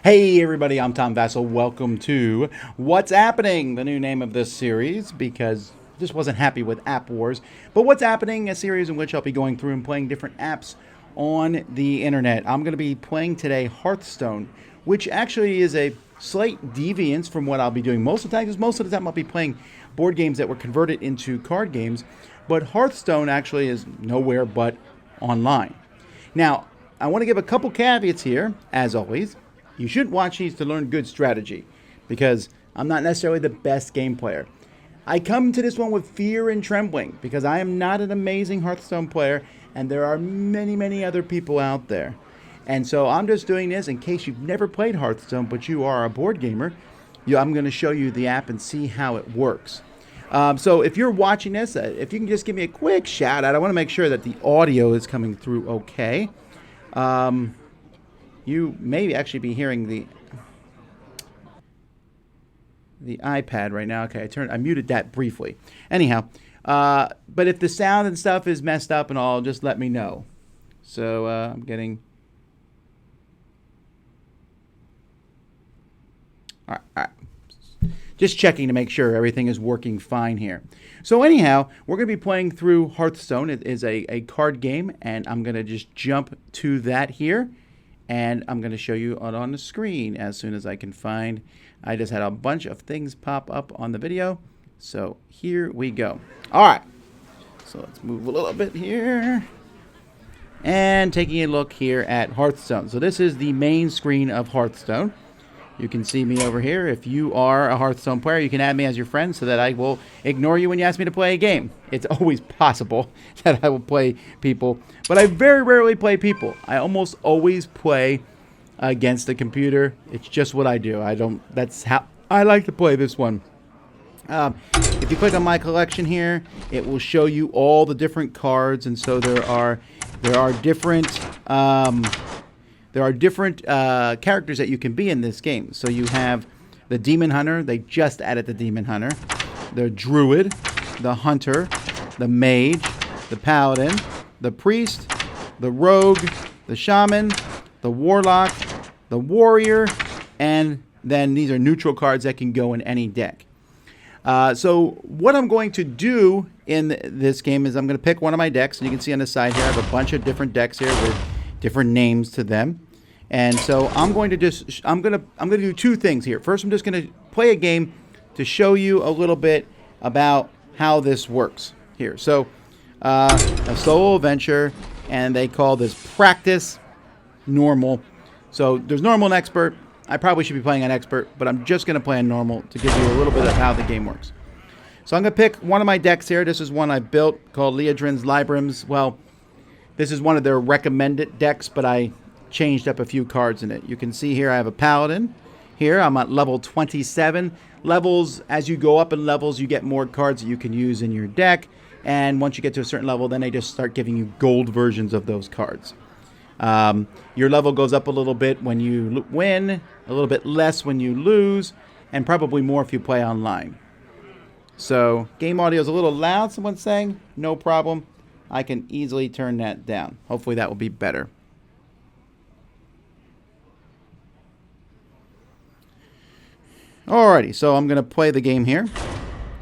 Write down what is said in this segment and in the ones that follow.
Hey everybody, I'm Tom Vasel. Welcome to What's APPening, the new name of this series, because I just wasn't happy with App Wars. But What's APPening, a series in which I'll be going through and playing different apps on the internet. I'm going to be playing today Hearthstone, which actually is a slight deviance from what I'll be doing most of the time, because most of the time I'll be playing board games that were converted into card games. But Hearthstone actually is nowhere but online. Now, I want to give a couple caveats here, as always. You shouldn't watch these to learn good strategy, because I'm not necessarily the best game player. I come to this one with fear and trembling, because I am not an amazing Hearthstone player, and there are many, many other people out there. And so I'm just doing this in case you've never played Hearthstone, but you are a board gamer. I'm going to show you the app and see how it works. So if you're watching this, if you can just give me a quick shout out, I want to make sure that the audio is coming through okay. You may actually be hearing the iPad right now. Okay, I muted that briefly. Anyhow, but if the sound and stuff is messed up and all, just let me know. So I'm getting... All right. Just checking to make sure everything is working fine here. So anyhow, we're going to be playing through Hearthstone. It is a card game, and I'm going to just jump to that here. And I'm going to show you on the screen as soon as I can find. I just had a bunch of things pop up on the video. So here we go. All right. So let's move a little bit here. And taking a look here at Hearthstone. So this is the main screen of Hearthstone. You can see me over here. If you are a Hearthstone player, you can add me as your friend so that I will ignore you when you ask me to play a game. It's always possible that I will play people, but I very rarely play people. I almost always play against the computer. It's just what I do. That's how I like to play this one. If you click on my collection here, it will show you all the different cards, and so there are different characters that you can be in this game. So you have the Demon Hunter. They just added the Demon Hunter. The Druid, the Hunter, the Mage, the Paladin, the Priest, the Rogue, the Shaman, the Warlock, the Warrior, and then these are neutral cards that can go in any deck. So what I'm going to do in this game is I'm going to pick one of my decks, and you can see on the side here I have a bunch of different decks here with different names to them. And so I'm going to do two things here. First, I'm just going to play a game to show you a little bit about how this works here. So a solo adventure, and they call this practice normal. So there's normal and expert. I probably should be playing an expert, but I'm just going to play a normal to give you a little bit of how the game works. So I'm going to pick one of my decks here. This is one I built called Liadrin's Librams. Well, this is one of their recommended decks, but I changed up a few cards in it. You can see here I have a Paladin. Here I'm at level 27. Levels, as you go up in levels, you get more cards that you can use in your deck. And once you get to a certain level, then they just start giving you gold versions of those cards. Your level goes up a little bit when you win, a little bit less when you lose, and probably more if you play online. So game audio is a little loud, someone's saying. No problem. I can easily turn that down. Hopefully that will be better. Alrighty, so I'm going to play the game here.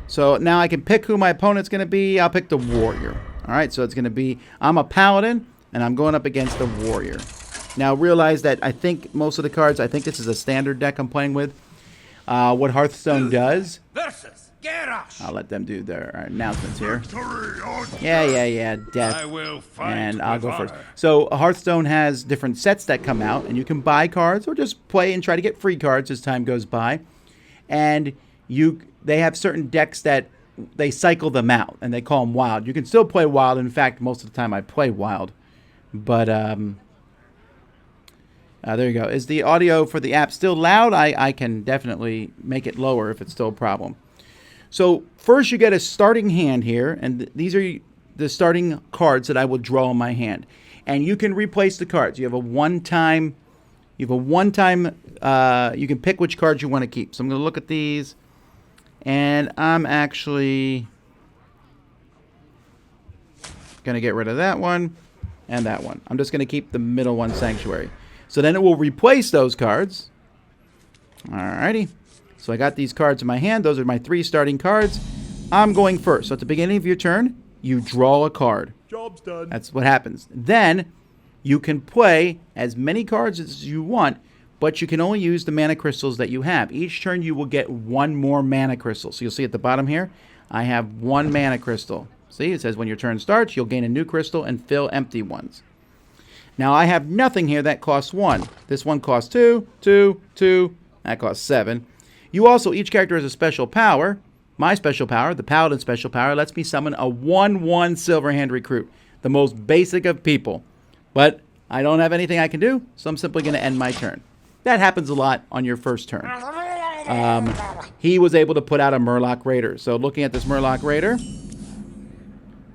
So now I can pick who my opponent's going to be. I'll pick the Warrior. Alright, so it's going to be, I'm a Paladin, and I'm going up against the Warrior. Now realize that I think most of the cards, I think this is a standard deck I'm playing with. What Hearthstone does... I'll let them do their announcements here. Yeah. Death. And I'll go first. So Hearthstone has different sets that come out, and you can buy cards or just play and try to get free cards as time goes by. And they have certain decks that they cycle them out, and they call them wild. You can still play wild. In fact, most of the time I play wild. But there you go. Is the audio for the app still loud? I can definitely make it lower if it's still a problem. So first you get a starting hand here, and these are the starting cards that I will draw in my hand. And you can replace the cards. You have a one-time, you can pick which cards you want to keep. So I'm going to look at these, and I'm actually going to get rid of that one and that one. I'm just going to keep the middle one, Sanctuary. So then it will replace those cards, Alrighty. So I got these cards in my hand. Those are my 3 starting cards. I'm going first. So at the beginning of your turn, you draw a card. Job's done. That's what happens. Then you can play as many cards as you want, but you can only use the mana crystals that you have. Each turn you will get 1 more mana crystal. So you'll see at the bottom here, I have 1 mana crystal. See, it says when your turn starts, you'll gain a new crystal and fill empty ones. Now I have nothing here that costs 1. This one costs 2, 2, 2. That costs 7. You also, each character has a special power. My special power, the Paladin special power, lets me summon a 1/1 Silverhand Recruit. The most basic of people. But I don't have anything I can do, so I'm simply going to end my turn. That happens a lot on your first turn. He was able to put out a Murloc Raider. So looking at this Murloc Raider,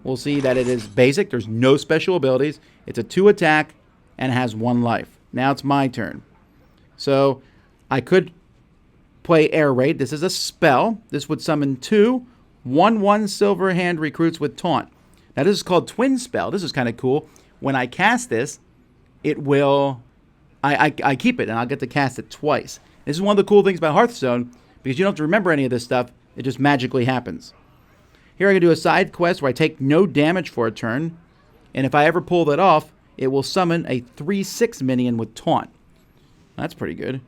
we'll see that it is basic. There's no special abilities. It's a 2 attack and it has 1 life. Now it's my turn. So I could play Air Raid. This is a spell. This would summon 2 1/1 Silverhand Recruits with Taunt. Now this is called Twin Spell. This is kind of cool. When I cast this, it will... I keep it and I'll get to cast it twice. This is one of the cool things about Hearthstone because you don't have to remember any of this stuff. It just magically happens. Here I can do a side quest where I take no damage for a turn. And if I ever pull that off, it will summon a 3/6 minion with Taunt. That's pretty good.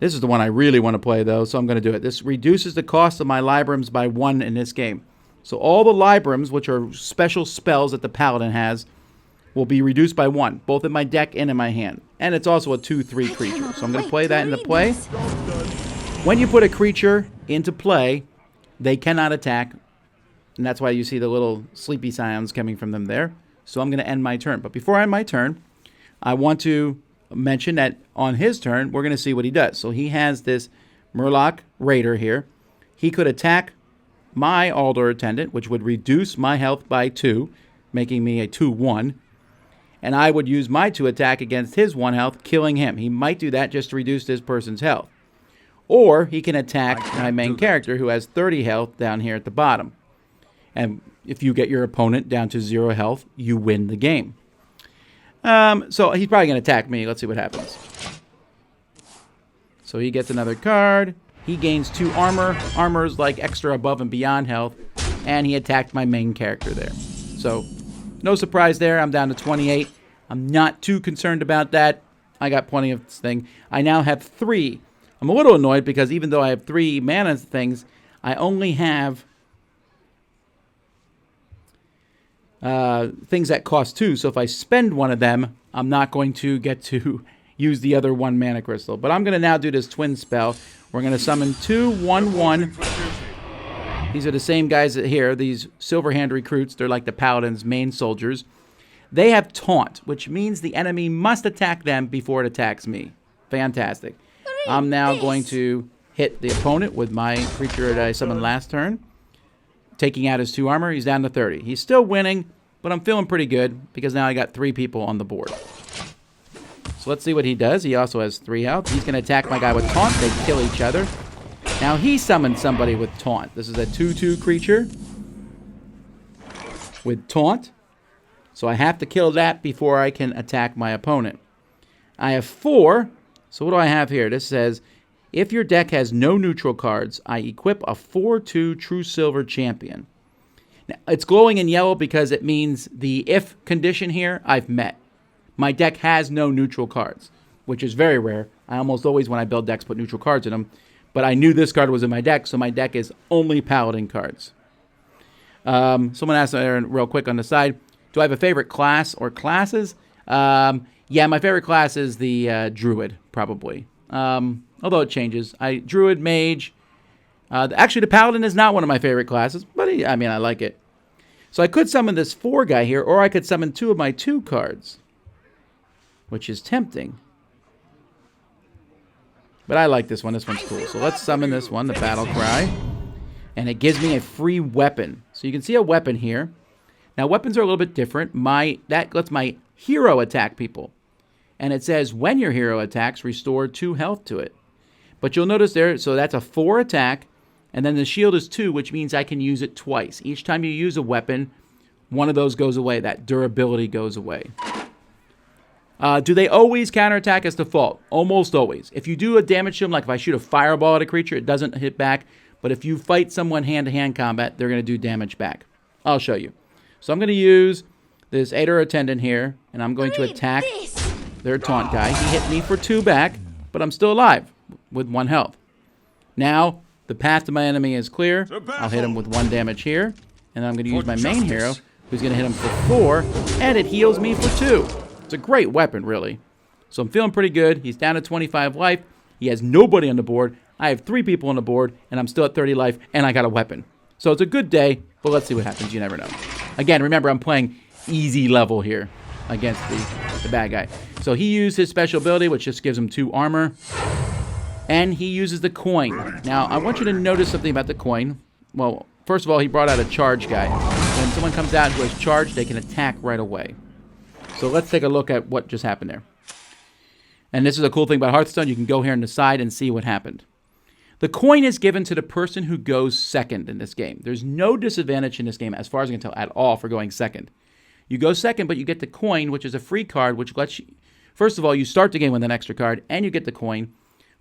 This is the one I really want to play, though, so I'm going to do it. This reduces the cost of my Librams by 1 in this game. So all the Librams, which are special spells that the Paladin has, will be reduced by 1, both in my deck and in my hand. And it's also a 2/3 creature. So I'm going to play that into play. When you put a creature into play, they cannot attack. And that's why you see the little sleepy sounds coming from them there. So I'm going to end my turn. But before I end my turn, I want to mention that on his turn, we're going to see what he does. So he has this Murloc Raider here. He could attack my Aldor Attendant, which would reduce my health by 2, making me a 2/1. And I would use my 2 attack against his 1 health, killing him. He might do that just to reduce this person's health. Or he can attack my main character who has 30 health down here at the bottom. And if you get your opponent down to 0 health, you win the game. So he's probably going to attack me. Let's see what happens. So he gets another card. He gains 2 armor. Armor is like extra above and beyond health. And he attacked my main character there. So no surprise there. I'm down to 28. I'm not too concerned about that. I got plenty of this thing. I now have 3. I'm a little annoyed because even though I have 3 mana things, I only have things that cost 2. So if I spend one of them, I'm not going to get to use the other 1 mana crystal. But I'm going to now do this twin spell. We're going to summon 2 1/1. These are the same guys here, these Silverhand Recruits. They're like the Paladin's main soldiers. They have Taunt, which means the enemy must attack them before it attacks me. Fantastic. I'm now going to hit the opponent with my creature that I summoned last turn. Taking out his 2 armor, he's down to 30. He's still winning, but I'm feeling pretty good because now I got 3 people on the board. So let's see what he does. He also has 3 health. He's going to attack my guy with Taunt. They kill each other. Now he summoned somebody with Taunt. This is a 2/2 creature with Taunt. So I have to kill that before I can attack my opponent. I have 4. So what do I have here? This says, if your deck has no neutral cards, I equip a 4/2 True Silver Champion. Now, it's glowing in yellow because it means the if condition here I've met. My deck has no neutral cards, which is very rare. I almost always, when I build decks, put neutral cards in them. But I knew this card was in my deck, so my deck is only Paladin cards. Someone asked there real quick on the side, do I have a favorite class or classes? Yeah, my favorite class is the Druid, probably. Although it changes. Druid, Mage. Actually, the Paladin is not one of my favorite classes, but I mean, I like it. So I could summon this 4 guy here, or I could summon 2 of my 2 cards, which is tempting. But I like this one. This one's cool. So let's summon this one, the Battle Cry. And it gives me a free weapon. So you can see a weapon here. Now, weapons are a little bit different. That lets my hero attack people. And it says, when your hero attacks, restore 2 health to it. But you'll notice there, so that's a 4 attack. And then the shield is 2, which means I can use it twice. Each time you use a weapon, one of those goes away. That durability goes away. Do they always counterattack as default? Almost always. If you do a damage to them, like if I shoot a fireball at a creature, it doesn't hit back. But if you fight someone hand-to-hand combat, they're going to do damage back. I'll show you. So I'm going to use this Aether Attendant here, and I'm going to attack their taunt guy. He hit me for 2 back, but I'm still alive with 1 health. Now, the path to my enemy is clear. I'll hit him with 1 damage here, and I'm going to use my main hero, who's going to hit him for 4, and it heals me for 2. It's a great weapon, really. So I'm feeling pretty good. He's down to 25 life. He has nobody on the board. I have 3 people on the board, and I'm still at 30 life, and I got a weapon. So it's a good day, but let's see what happens. You never know. Again, remember, I'm playing easy level here against the bad guy. So he used his special ability, which just gives him 2 armor. And he uses the coin. Now, I want you to notice something about the coin. Well, first of all, he brought out a charge guy. When someone comes out who has charge, they can attack right away. So let's take a look at what just happened there. And this is a cool thing about Hearthstone. You can go here on the side and see what happened. The coin is given to the person who goes second in this game. There's no disadvantage in this game, as far as I can tell, at all for going second. You go second, but you get the coin, which is a free card, which lets you... First of all, you start the game with an extra card, and you get the coin,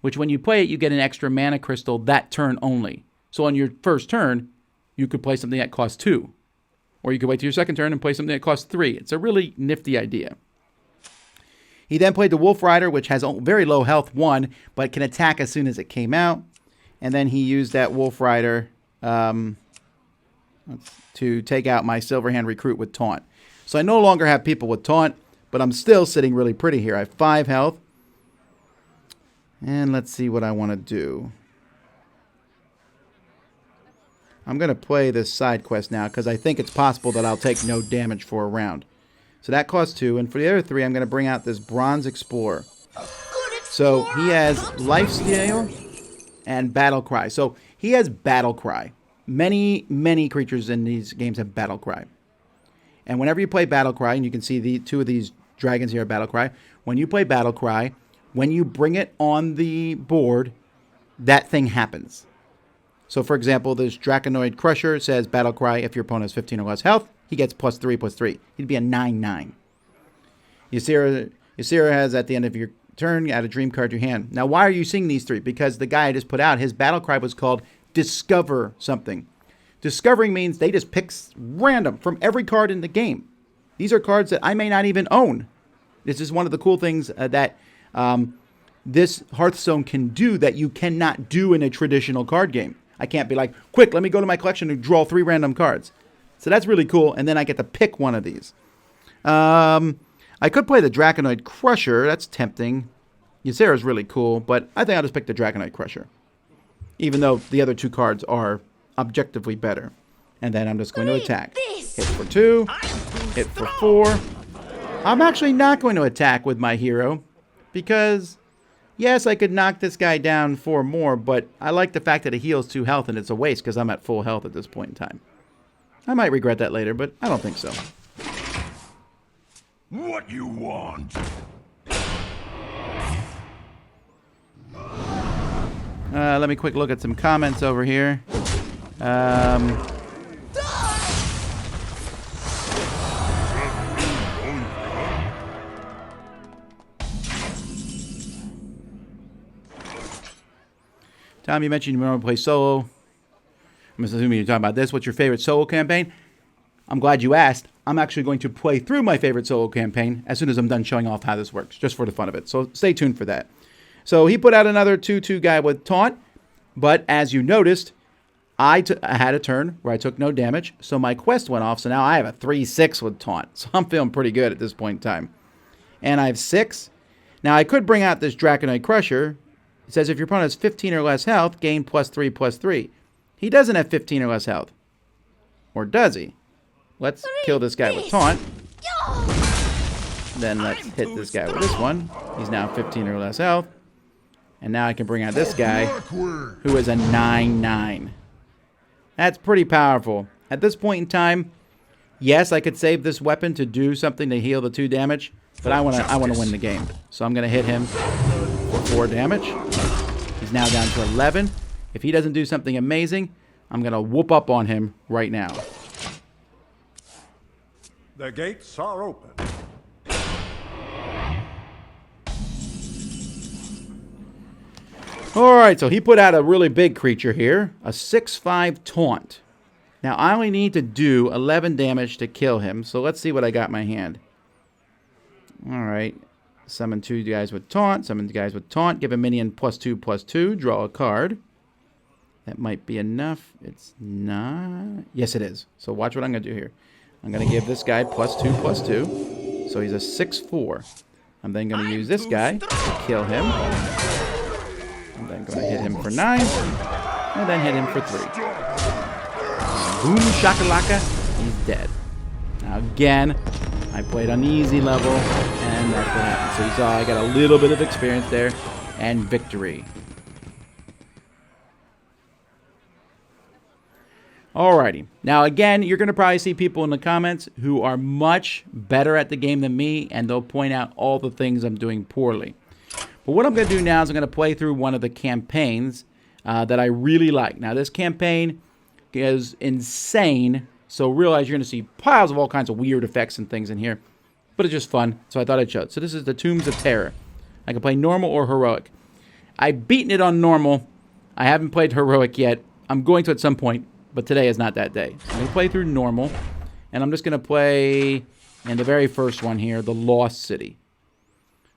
which when you play it, you get an extra mana crystal that turn only. So on your first turn, you could play something that costs 2. Or you could wait till your second turn and play something that costs 3. It's a really nifty idea. He then played the Wolf Rider, which has very low health, 1, but can attack as soon as it came out. And then he used that Wolf Rider to take out my Silverhand Recruit with Taunt. So I no longer have people with Taunt, but I'm still sitting really pretty here. I have 5 health. And let's see what I want to do. I'm going to play this side quest now because I think it's possible that I'll take no damage for a round. So that costs 2. And for the other 3, I'm going to bring out this Bronze Explorer. So he has Lifesteal and Battle Cry. So he has Battle Cry. Many creatures in these games have Battle Cry. And whenever you play Battle Cry, and you can see the 2 of these dragons here are Battle Cry. When you play Battle Cry, when you bring it on the board, that thing happens. So, for example, this Draconoid Crusher says Battle Cry. If your opponent has 15 or less health, he gets +3/+3. He'd be a 9/9. Ysera has, at the end of your turn, add a dream card to your hand. Now, why are you seeing these 3? Because the guy I just put out, his Battle Cry was called Discover something. Discovering means they just pick random from every card in the game. These are cards that I may not even own. This is one of the cool things that this Hearthstone can do that you cannot do in a traditional card game. I can't be like, quick, let me go to my collection and draw 3 random cards. So that's really cool, and then I get to pick one of these. I could play the Draconoid Crusher. That's tempting. Ysera's really cool, but I think I'll just pick the Draconoid Crusher, even though the other 2 cards are objectively better. And then I'm just going to attack. Hit for 2, hit for 4. I'm actually not going to attack with my hero because... Yes, I could knock this guy down 4 more, but I like the fact that it heals 2 health, and it's a waste because I'm at full health at this point in time. I might regret that later, but I don't think so. What you want? Let me quick look at some comments over here. Tom, you mentioned you want to play solo. I'm assuming you're talking about this. What's your favorite solo campaign? I'm glad you asked. I'm actually going to play through my favorite solo campaign as soon as I'm done showing off how this works, just for the fun of it. So stay tuned for that. So he put out another 2/2 guy with Taunt, but as you noticed, I had a turn where I took no damage, so my quest went off, so now I have a 3/6 with Taunt. So I'm feeling pretty good at this point in time. And I have 6. Now I could bring out this Draconoid Crusher. It says if your opponent has 15 or less health, gain +3/+3. He doesn't have 15 or less health. Or does he? Let's kill this guy with Taunt. Then let's hit this guy with this one. He's now 15 or less health. And now I can bring out this guy, who is a 9/9. That's pretty powerful. At this point in time, yes, I could save this weapon to do something to heal the 2 damage, but I want to win the game. So I'm going to hit him for 4 damage. He's now down to 11. If he doesn't do something amazing, I'm going to whoop up on him right now. The gates are open. Alright, so he put out a really big creature here. A 6/5 taunt. Now, I only need to do 11 damage to kill him. So let's see what I got in my hand. Alright. Summon 2 guys with taunt. Summon 2 guys with taunt. Give a minion +2/+2. Draw a card. That might be enough. It's not. Yes, it is. So watch what I'm going to do here. I'm going to give this guy +2/+2. So he's a 6/4. I'm then going to use this guy to kill him. I'm then going to hit him for 9. And then hit him for 3. Boom shakalaka. He's dead. Now again, I played on the easy level. And that's what happened. So you saw I got a little bit of experience there. And victory. Alrighty. Now, again, you're going to probably see people in the comments who are much better at the game than me, and they'll point out all the things I'm doing poorly. But what I'm going to do now is I'm going to play through one of the campaigns that I really like. Now, this campaign is insane, so realize you're going to see piles of all kinds of weird effects and things in here, but it's just fun, so I thought I'd show it. So this is the Tombs of Terror. I can play normal or heroic. I've beaten it on normal. I haven't played heroic yet. I'm going to at some point. But today is not that day. So I'm going to play through normal. And I'm just going to play in the very first one here, the Lost City.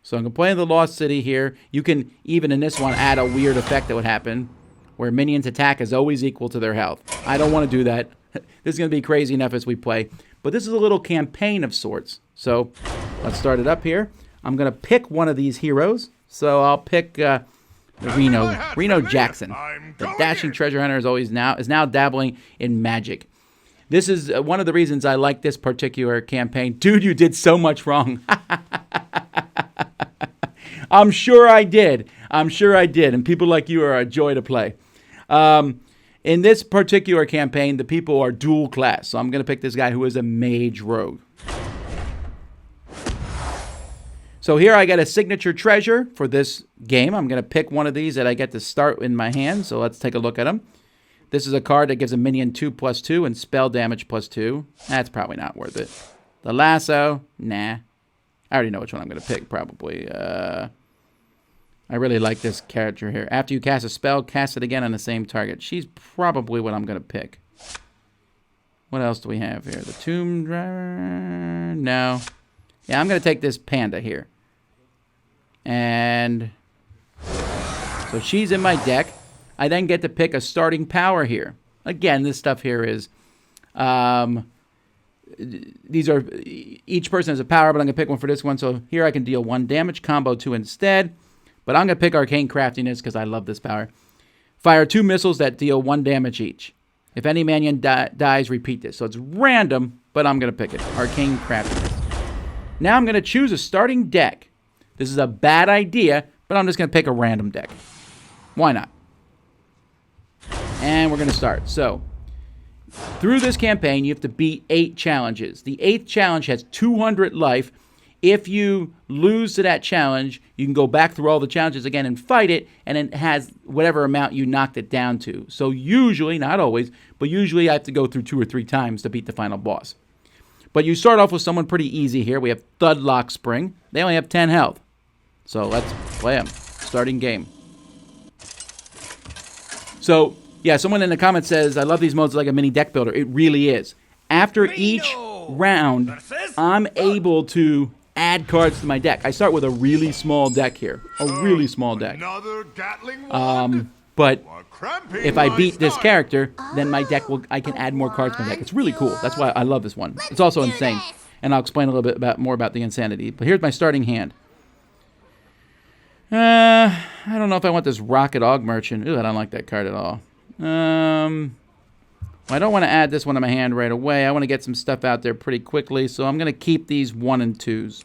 So I'm going to play in the Lost City here. You can, even in this one, add a weird effect that would happen. Where minions' attack is always equal to their health. I don't want to do that. This is going to be crazy enough as we play. But this is a little campaign of sorts. So let's start it up here. I'm going to pick one of these heroes. So I'll pick... Reno Jackson. The dashing treasure hunter is now dabbling in magic. This is one of the reasons I like this particular campaign. Dude, you did so much wrong. I'm sure I did. And people like you are a joy to play. In this particular campaign, the people are dual class. So I'm going to pick this guy who is a mage rogue. So here I get a signature treasure for this game. I'm going to pick one of these that I get to start in my hand. So let's take a look at them. This is a card that gives a minion 2/2 and spell damage +2. That's probably not worth it. The lasso, nah. I already know which one I'm going to pick probably. I really like this character here. After you cast a spell, cast it again on the same target. She's probably what I'm going to pick. What else do we have here? The Tomb Driver? No. Yeah, I'm going to take this panda here. And so she's in my deck. I then get to pick a starting power here. Again, this stuff here is... these are... Each person has a power, but I'm going to pick one for this one. So here I can deal 1 damage, combo 2 instead. But I'm going to pick Arcane Craftiness because I love this power. Fire 2 missiles that deal 1 damage each. If any minion dies, repeat this. So it's random, but I'm going to pick it. Arcane Craftiness. Now I'm going to choose a starting deck. This is a bad idea, but I'm just going to pick a random deck. Why not? And we're going to start. So, through this campaign, you have to beat 8 challenges. The 8th challenge has 200 life. If you lose to that challenge, you can go back through all the challenges again and fight it, and it has whatever amount you knocked it down to. So usually, not always, but usually I have to go through 2 or 3 times to beat the final boss. But you start off with someone pretty easy here. We have Thudlock Spring. They only have 10 health. So let's play them. Starting game. So, yeah, someone in the comments says, I love these modes like a mini deck builder. It really is. After each round, I'm able to add cards to my deck. I start with a really small deck here. A really small deck. But if I beat this character, then my deck I can add more cards to my deck. It's really cool. That's why I love this one. It's also insane. And I'll explain a little bit more about the insanity. But here's my starting hand. I don't know if I want this Rocket Aug Merchant. Ooh, I don't like that card at all. Well, I don't want to add this one to my hand right away. I want to get some stuff out there pretty quickly. So I'm going to keep these 1 and 2s.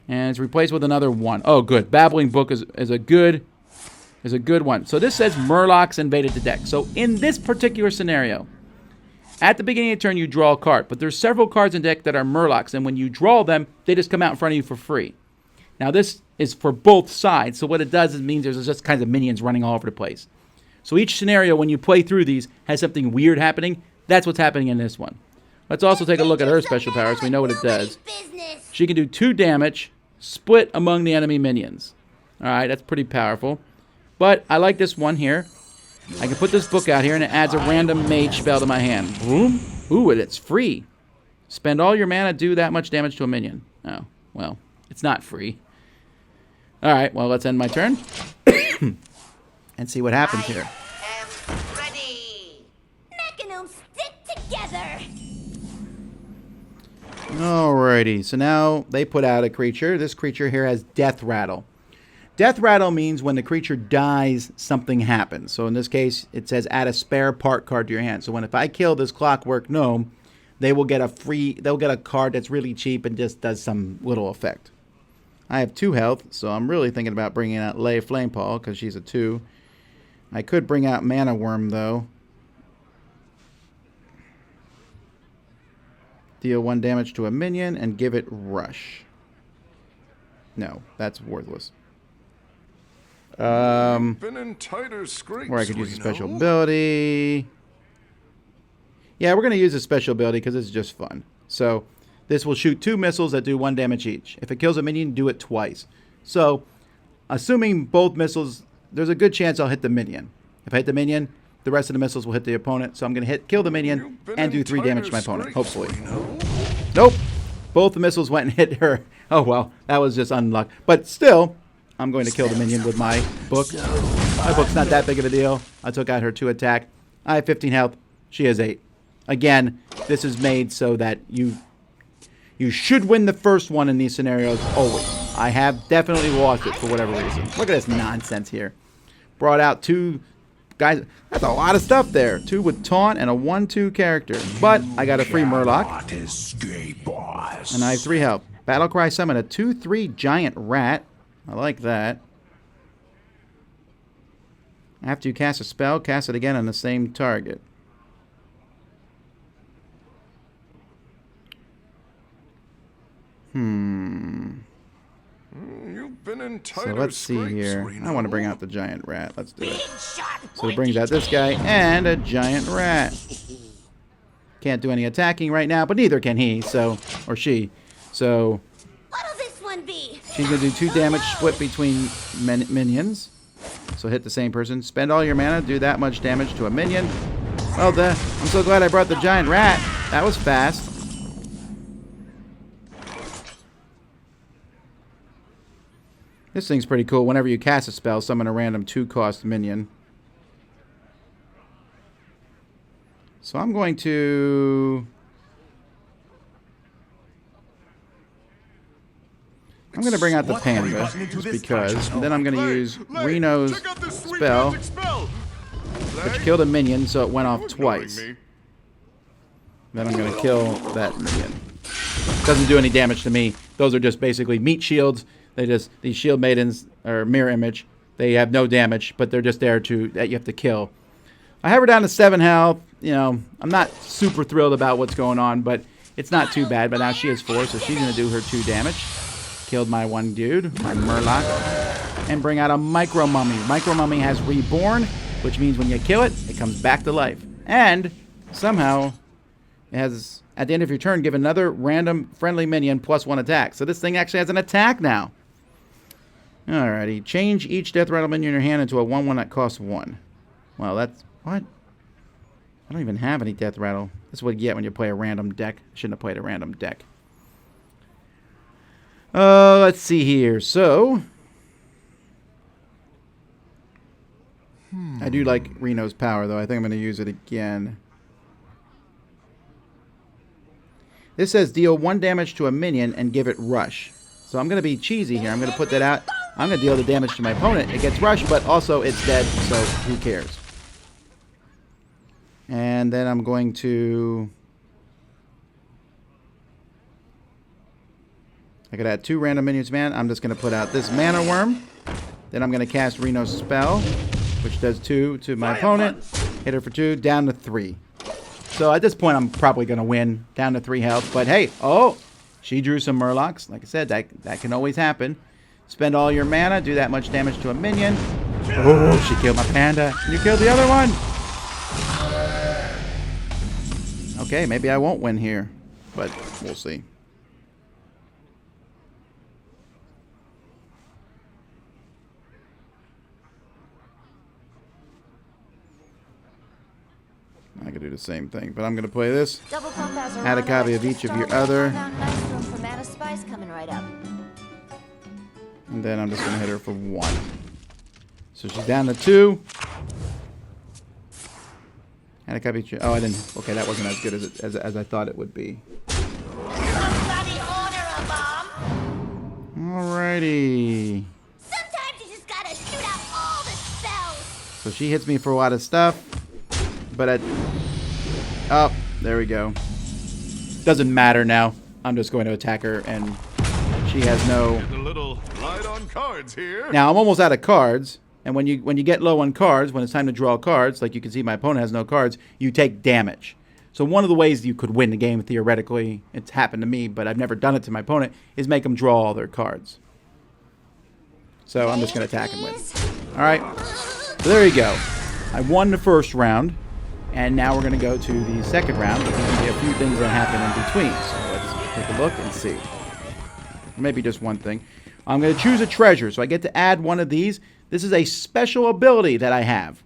And it's replaced with another 1. Oh, good. Babbling Book is a good one. So this says Murlocs invaded the deck. So in this particular scenario, at the beginning of the turn, you draw a card. But there's several cards in the deck that are Murlocs. And when you draw them, they just come out in front of you for free. Now, this is for both sides. So what it does is means there's just kinds of minions running all over the place. So each scenario, when you play through these, has something weird happening. That's what's happening in this one. Let's also take a look at her special power so we know what it does. She can do 2 damage, split among the enemy minions. Alright, that's pretty powerful. But I like this one here. I can put this book out here and it adds a random mage spell to my hand. Boom. Ooh, and it's free. Spend all your mana, do that much damage to a minion. Oh, well, it's not free. Alright, well, let's end my turn. And see what happens here. I am ready. Mechanisms stick together. Alrighty, so now they put out a creature. This creature here has Death Rattle. Death Rattle means when the creature dies, something happens. So in this case, it says add a spare part card to your hand. So if I kill this Clockwork Gnome, they'll get a card that's really cheap and just does some little effect. I have 2 health, so I'm really thinking about bringing out Lay Flamepaw because she's a 2. I could bring out Mana Worm, though. Deal 1 damage to a minion and give it Rush. No, that's worthless. Been in tighter scrapes, Or I could use a special ability. Yeah, we're going to use a special ability because it's just fun. So, this will shoot 2 missiles that do 1 damage each. If it kills a minion, do it twice. So, assuming both missiles, there's a good chance I'll hit the minion. If I hit the minion, the rest of the missiles will hit the opponent. So I'm going to kill the minion and do 3 damage to my opponent, hopefully. Nope. Both the missiles went and hit her. Oh, well, that was just unluck. But still, I'm going to kill the minion with my book. My book's not that big of a deal. I took out her 2 attack. I have 15 health. She has 8. Again, this is made so that you should win the first one in these scenarios always. I have definitely lost it for whatever reason. Look at this nonsense here. Brought out 2 guys. That's a lot of stuff there. 2 with taunt and a 1/2 character. But I got a free Murloc. And I have 3 health. Battlecry summon a 2/3 giant rat. I like that. After you cast a spell, cast it again on the same target. You've been in tighter So let's see here. scrapes, I want to bring out the giant rat. Let's do it. Shot. So it brings out this guy and a giant rat. Can't do any attacking right now, but neither can he, so, or she. So What'll this one be? she's going to do 2 damage split between minions. So hit the same person. Spend all your mana, do that much damage to a minion. Well, I'm so glad I brought the giant rat. That was fast. This thing's pretty cool. Whenever you cast a spell, summon a random 2-cost minion. So I'm going to... I'm going to bring out the panda, just because. And then I'm going to use Reno's spell, which killed a minion, so it went off twice. Then I'm going to kill that minion. Doesn't do any damage to me. Those are just basically meat shields. These shield maidens are mirror image. They have no damage, but they're just there that you have to kill. I have her down to 7 health. You know, I'm not super thrilled about what's going on, but it's not too bad. But now she has 4, so she's going to do her 2 damage. Killed my 1 dude, my Murloc, and bring out a Micro Mummy. Micro Mummy has Reborn, which means when you kill it, it comes back to life. And somehow, it has, at the end of your turn, give another random friendly minion +1 attack. So this thing actually has an attack now. Alrighty. Change each Death Rattle minion in your hand into a 1/1 that costs 1. Well, that's... What? I don't even have any Death Rattle. This is what you get when you play a random deck. I shouldn't have played a random deck. Let's see here. So... I do like Reno's power, though. I think I'm going to use it again. This says deal 1 damage to a minion and give it Rush. So I'm going to be cheesy here. I'm going to put that out. I'm going to deal the damage to my opponent. It gets Rush, but also it's dead, so who cares? And then I'm going to... I could add 2 random minions, man. I'm just going to put out this Mana Worm. Then I'm going to cast Reno's spell, which does 2 to my opponent. Hit her for 2, down to 3. So at this point, I'm probably going to win, down to 3 health. But hey, oh, she drew some Murlocs. Like I said, that can always happen. Spend all your mana, do that much damage to a minion. Oh, she killed my panda. You killed the other one. Okay, maybe I won't win here, but we'll see. I could do the same thing, but I'm going to play this. Double pump as Add a copy of each of your other. From Mana Spice coming right up. And then I'm just going to hit her for 1. So she's down to 2. Add a copy of your... Oh, I didn't... Okay, that wasn't as good as I thought it would be. Bloody order a bomb. Alrighty. Sometimes you just gotta shoot out all the spells. So she hits me for a lot of stuff. But at... Oh, there we go. Doesn't matter now. I'm just going to attack her, and she has no... Getting a little light on cards here. Now, I'm almost out of cards. And when you get low on cards, when it's time to draw cards, like you can see my opponent has no cards, you take damage. So one of the ways you could win the game, theoretically, it's happened to me, but I've never done it to my opponent, is make them draw all their cards. So I'm just going to attack him with. All right. So there you go. I won the first round, and now we're going to go to the second round. There's going to be a few things that happen in between. So let's take a look and see. Maybe just one thing. I'm going to choose a treasure, so I get to add one of these. This is a special ability that I have.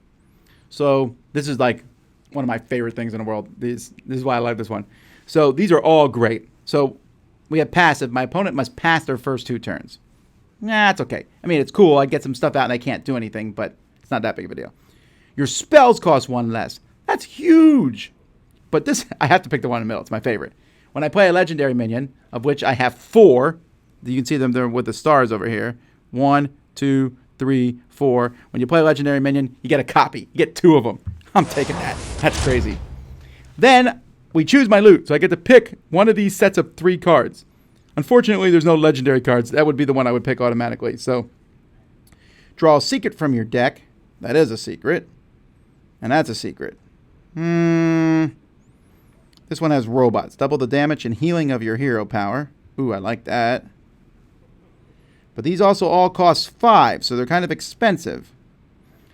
So this is like one of my favorite things in the world. This is why I like this one. So these are all great. So we have passive. My opponent must pass their first 2 turns. Nah, it's okay. I mean, it's cool. I get some stuff out and I can't do anything, but it's not that big of a deal. Your spells cost 1 less. That's huge. But this, I have to pick the one in the middle. It's my favorite. When I play a legendary minion, of which I have 4, you can see them there with the stars over here. 1, 2, 3, 4. When you play a legendary minion, you get a copy. You get 2 of them. I'm taking that. That's crazy. Then we choose my loot. So I get to pick one of these sets of 3 cards. Unfortunately, there's no legendary cards. That would be the one I would pick automatically. So draw a secret from your deck. That is a secret. And that's a secret. This one has robots. Double the damage and healing of your hero power. Ooh, I like that. But these also all cost 5, so they're kind of expensive.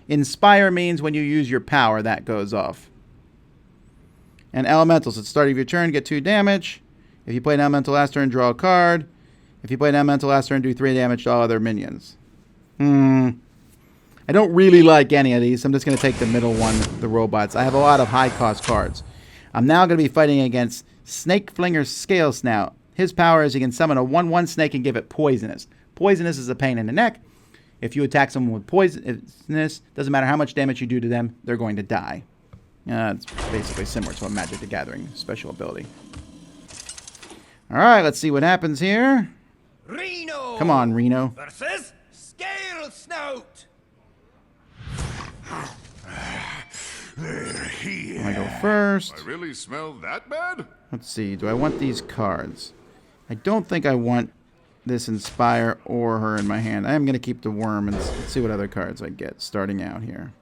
Inspire means when you use your power, that goes off. And elementals. At the start of your turn, get 2 damage. If you play an elemental last turn, draw a card. If you play an elemental last turn, do 3 damage to all other minions. I don't really like any of these. I'm just going to take the middle one, the robots. I have a lot of high-cost cards. I'm now going to be fighting against Snake Flinger's Scale Snout. His power is he can summon a 1/1 snake and give it poisonous. Poisonous is a pain in the neck. If you attack someone with poisonous, doesn't matter how much damage you do to them, they're going to die. It's basically similar to a Magic the Gathering special ability. Alright, let's see what happens here. Reno! Come on, Reno. Versus Scale Snout! I go first. I really smell that bad? Let's see. Do I want these cards? I don't think I want this Inspire or her in my hand. I am going to keep the Worm and let's see what other cards I get starting out here.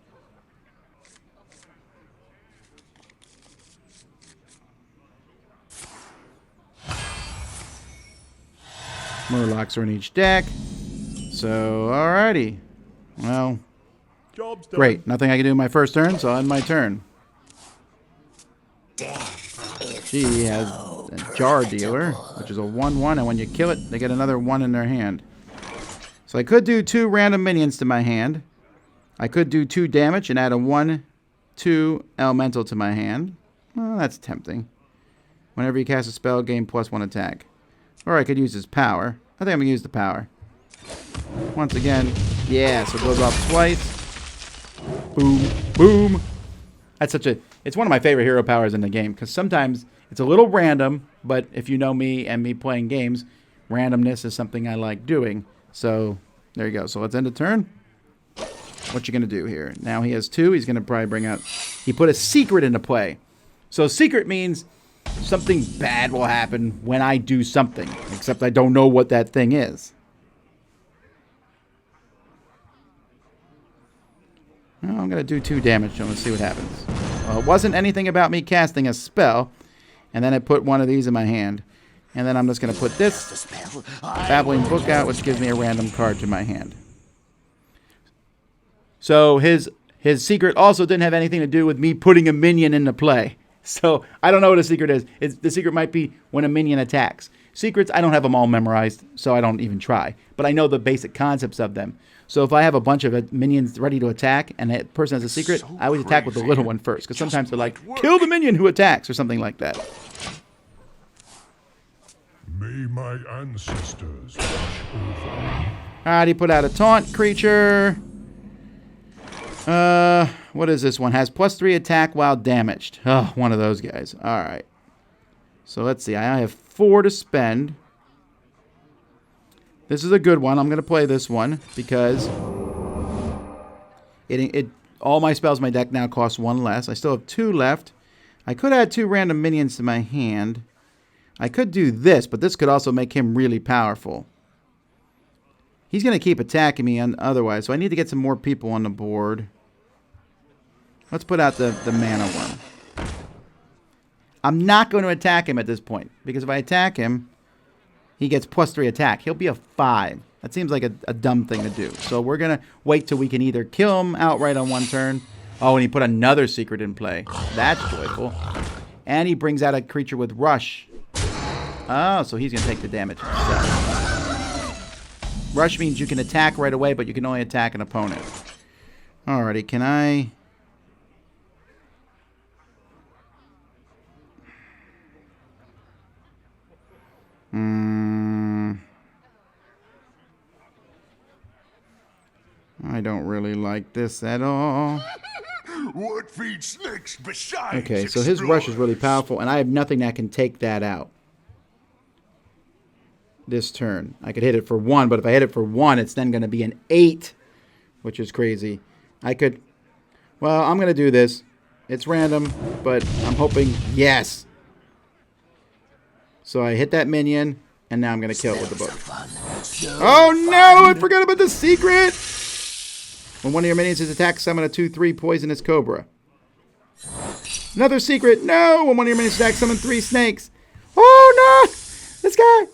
Murlocs are in each deck. So, alrighty. Well, Job's done. great. Nothing I can do in my first turn, so I'll end my turn. She has a Jar Dealer, which is a 1/1, and when you kill it, they get another 1 in their hand. So I could do 2 random minions to my hand. I could do 2 damage and add a 1/2 elemental to my hand. Well, that's tempting. Whenever you cast a spell, gain +1 attack. Or I could use his power. I think I'm going to use the power. Once again, yeah, so it goes off twice. Boom, boom. That's it's one of my favorite hero powers in the game, because sometimes it's a little random, but if you know me and me playing games, randomness is something I like doing. So, there you go. So let's end the turn. What you going to do here? Now he has 2. He's going to probably bring out... He put a secret into play. So secret means something bad will happen when I do something, except I don't know what that thing is. Well, I'm going to do 2 damage to him. Let's see what happens. Well, it wasn't anything about me casting a spell. And then I put one of these in my hand. And then I'm just going to put this Babbling Book out, which gives me a random card to my hand. So his secret also didn't have anything to do with me putting a minion into play. So I don't know what a secret is. The secret might be when a minion attacks. Secrets, I don't have them all memorized, so I don't even try. But I know the basic concepts of them. So if I have a bunch of minions ready to attack and that person has a secret, So I always attack with the crazy. little one first. Because Just sometimes they're like, might work. kill the minion who attacks or something like that. May my ancestors watch over. Alright, he put out a taunt creature. What is this one? Has +3 attack while damaged. Oh, one of those guys. Alright. So let's see. I have 4 to spend. This is a good one. I'm going to play this one because all my spells in my deck now cost 1 less. I still have 2 left. I could add 2 random minions to my hand. I could do this, but this could also make him really powerful. He's going to keep attacking me otherwise, so I need to get some more people on the board. Let's put out the mana one. I'm not going to attack him at this point, because if I attack him, he gets +3 attack. He'll be a 5. That seems like a dumb thing to do. So we're going to wait till we can either kill him outright on 1 turn. Oh, and he put another secret in play. That's joyful. And he brings out a creature with Rush. Oh, so he's going to take the damage himself. Rush means you can attack right away, but you can only attack an opponent. Alrighty, can I... I don't really like this at all. What feeds snakes besides Okay, so his rush is really powerful, and I have nothing that can take that out. This turn. I could hit it for 1, but if I hit it for 1, it's then going to be an 8, which is crazy. I could... Well, I'm going to do this. It's random, but I'm hoping... Yes! So I hit that minion, and now I'm going to kill it with the book. Oh no! I forgot about the secret! When one of your minions is attacked, summon a 2/3 poisonous cobra. Another secret! No! When one of your minions is attacked, summon 3 snakes. Oh no! This guy!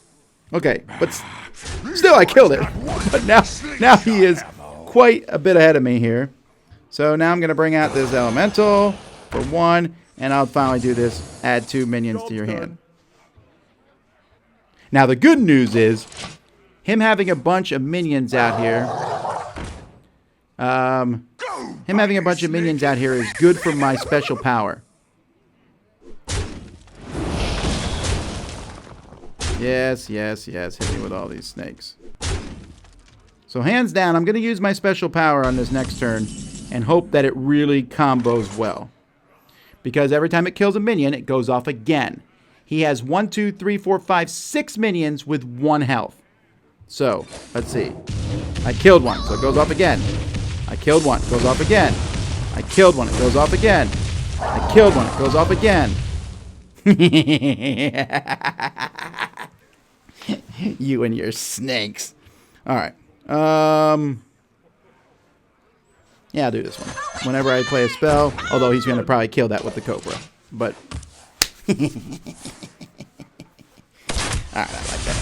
Okay, but still I killed it. But now he is quite a bit ahead of me here. So now I'm going to bring out this elemental for 1, and I'll finally do this. Add 2 minions to your hand. Now the good news is, him having a bunch of minions out here, is good for my special power. Yes, yes, yes. Hit me with all these snakes. So hands down, I'm going to use my special power on this next turn and hope that it really combos well. Because every time it kills a minion, it goes off again. He has 1, 2, 3, 4, 5, 6 minions with 1 health. So, let's see. I killed one, so it goes off again. I killed one, it goes off again. I killed one, it goes off again. I killed one, it goes off again. You and your snakes. Alright. Yeah, I'll do this one. Whenever I play a spell, although he's going to probably kill that with the cobra. But... Alright, I like that.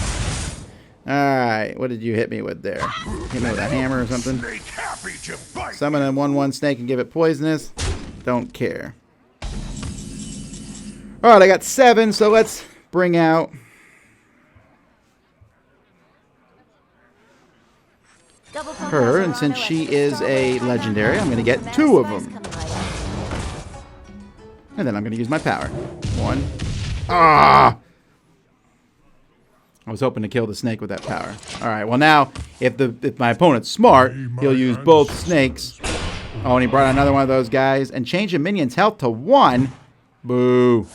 Alright, what did you hit me with there? Hit me with a hammer or something? Snake happy to bite. Summon a 1/1 snake and give it poisonous. Don't care. Alright, I got 7, so let's bring out... her, and since she is a legendary, I'm going to get 2 of them. And then I'm going to use my power. 1. Ah! I was hoping to kill the snake with that power. Alright, well now, if my opponent's smart, he'll use both snakes. Oh, and he brought another one of those guys. And change a minion's health to 1. Boo.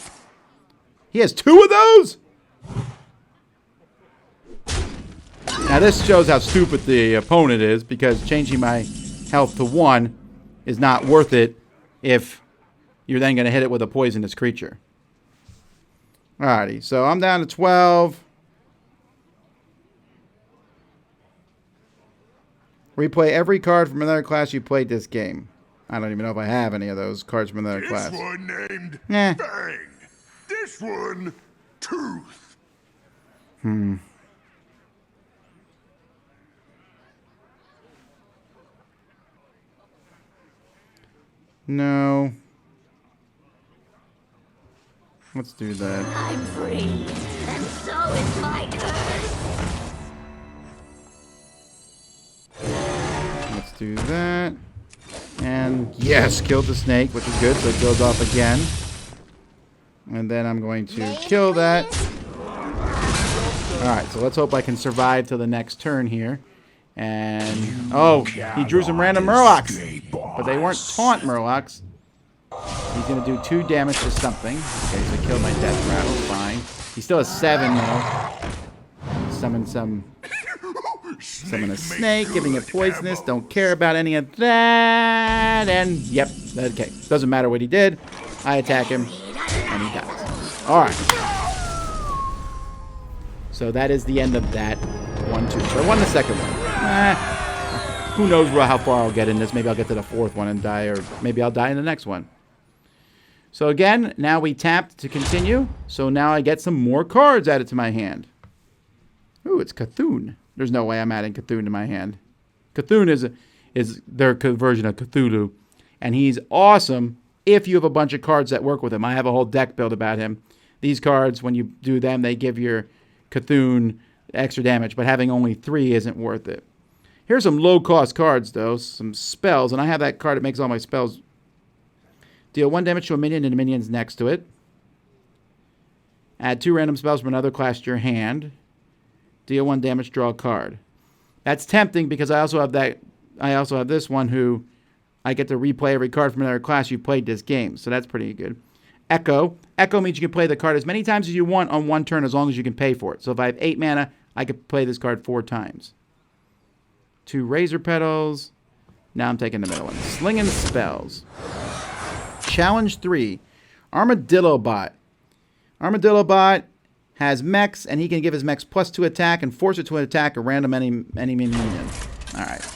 He has 2 of those? Now this shows how stupid the opponent is, because changing my health to 1 is not worth it if you're then going to hit it with a poisonous creature. Alrighty, so I'm down to 12. Replay every card from another class you played this game. I don't even know if I have any of those cards from another class. This one named Eh. Fang. This one, Tooth. No. Let's do that. I'm free, and so with my curse. Let's do that. And yes, killed the snake, which is good, so it goes off again. And then I'm going to kill that. Alright, so let's hope I can survive till the next turn here. And oh, he drew some random Murlocs. But they weren't taunt Murlocs. He's going to do 2 damage to something. Okay, so I killed my death rattle. Fine. He still has 7 though. Summon a snake, giving it poisonous. Don't care about any of that. And yep, okay. Doesn't matter what he did. I attack him, and he dies. All right. So that is the end of that 1-2. So I won the second one. Who knows how far I'll get in this? Maybe I'll get to the 4th one and die, or maybe I'll die in the next one. So again, now we tapped to continue. So now I get some more cards added to my hand. Ooh, it's Cthulhu. There's no way I'm adding Cthulhu to my hand. Cthulhu is their version of Cthulhu. And he's awesome if you have a bunch of cards that work with him. I have a whole deck built about him. These cards, when you do them, they give your Cthulhu extra damage. But having only 3 isn't worth it. Here's some low-cost cards, though. Some spells. And I have that card that makes all my spells. Deal 1 damage to a minion and the minions next to it. Add 2 random spells from another class to your hand. Deal 1 damage, draw a card. That's tempting because I also have that. I also have this one who I get to replay every card from another class you played this game. So that's pretty good. Echo. Echo means you can play the card as many times as you want on one turn as long as you can pay for it. So if I have 8 mana, I could play this card 4 times. 2 razor petals. Now I'm taking the middle one. Slinging spells. Challenge 3. Armadillo Bot. Armadillo Bot has mechs, and he can give his mechs +2 attack and force it to attack a random enemy minion. Alright.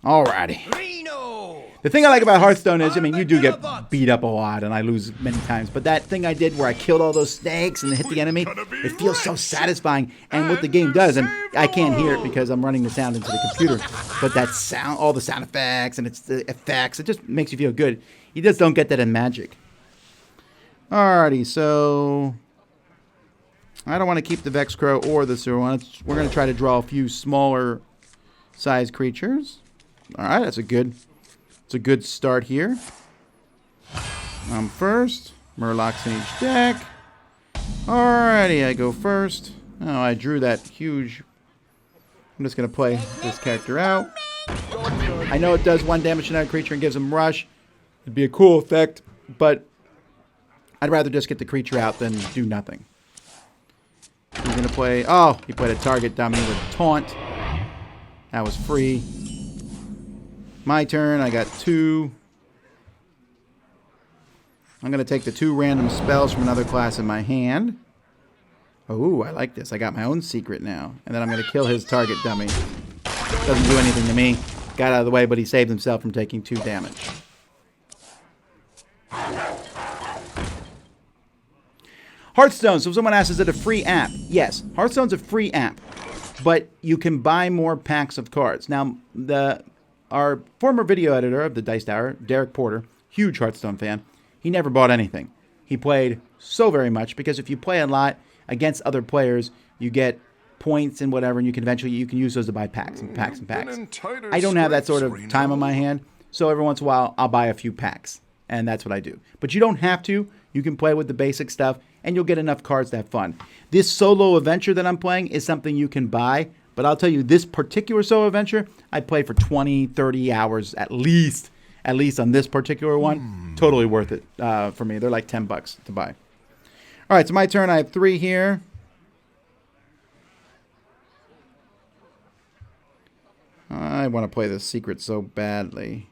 Alrighty. Reno! The thing I like about Hearthstone is, I mean, you do get beat up a lot, and I lose many times. But that thing I did where I killed all those snakes and hit the enemy, it feels so satisfying. And what the game does, and I can't hear it because I'm running the sound into the computer, but that sound, all the sound effects, and it's the effects, it just makes you feel good. You just don't get that in Magic. Alrighty, so I don't want to keep the Vex Crow or the Sewer one. We're going to try to draw a few smaller size creatures. Alright, it's a good start here. I'm first. Murlocs in each deck. Alrighty, I go first. Oh, I drew that huge. I'm just going to play this character out. I know it does 1 damage to another creature and gives him rush. It'd be a cool effect, but I'd rather just get the creature out than do nothing. He's going to play... Oh, he played a target dummy with taunt. That was free. My turn. I got 2. I'm going to take the 2 random spells from another class in my hand. Oh, I like this. I got my own secret now. And then I'm going to kill his target dummy. Doesn't do anything to me. Got out of the way, but he saved himself from taking 2 damage. Hearthstone. So someone asks, is it a free app? Yes, Hearthstone's a free app, but you can buy more packs of cards. Now, our former video editor of the Dice Tower, Derek Porter, huge Hearthstone fan, he never bought anything. He played so very much because if you play a lot against other players, you get points and whatever, and you can use those to buy packs and packs and packs. I don't have that sort of time on my hand, so every once in a while I'll buy a few packs, and that's what I do. But you don't have to. You can play with the basic stuff, and you'll get enough cards to have fun. This solo adventure that I'm playing is something you can buy, but I'll tell you, this particular solo adventure, I play for 20, 30 hours at least on this particular one. Totally worth it for me. They're like $10 to buy. All right, so my turn. I have 3 here. I want to play this secret so badly.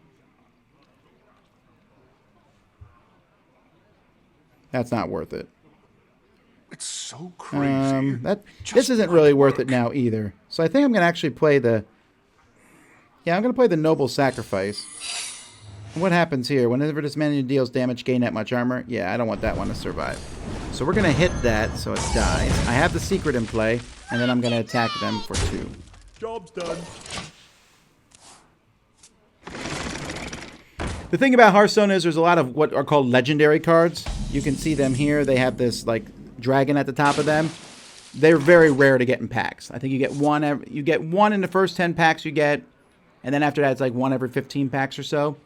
That's not worth it. It's so crazy. This isn't really worth it now either. So I think I'm going to actually play the... Yeah, I'm going to play the Noble Sacrifice. What happens here? Whenever this minion deals damage, gain that much armor. Yeah, I don't want that one to survive. So we're going to hit that so it dies. I have the secret in play, and then I'm going to attack them for 2. Job's done. The thing about Hearthstone is there's a lot of what are called legendary cards. You can see them here. They have this like dragon at the top of them. They're very rare to get in packs. I think you get one in the first 10 packs you get, and then after that it's like one every 15 packs or so.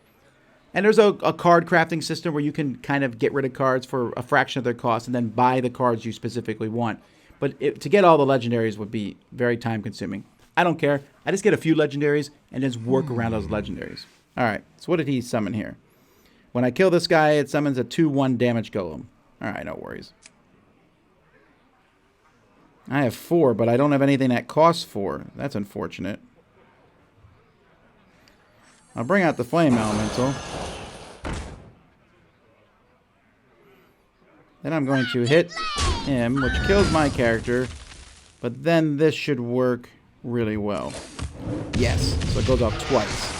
And there's a card crafting system where you can kind of get rid of cards for a fraction of their cost and then buy the cards you specifically want. But to get all the legendaries would be very time consuming. I don't care. I just get a few legendaries and just work around those legendaries. All right, so what did he summon here? When I kill this guy, it summons a 2/1 damage golem. All right, no worries. I have 4, but I don't have anything that costs 4. That's unfortunate. I'll bring out the flame elemental. Then I'm going to hit him, which kills my character. But then this should work really well. Yes, so it goes off twice.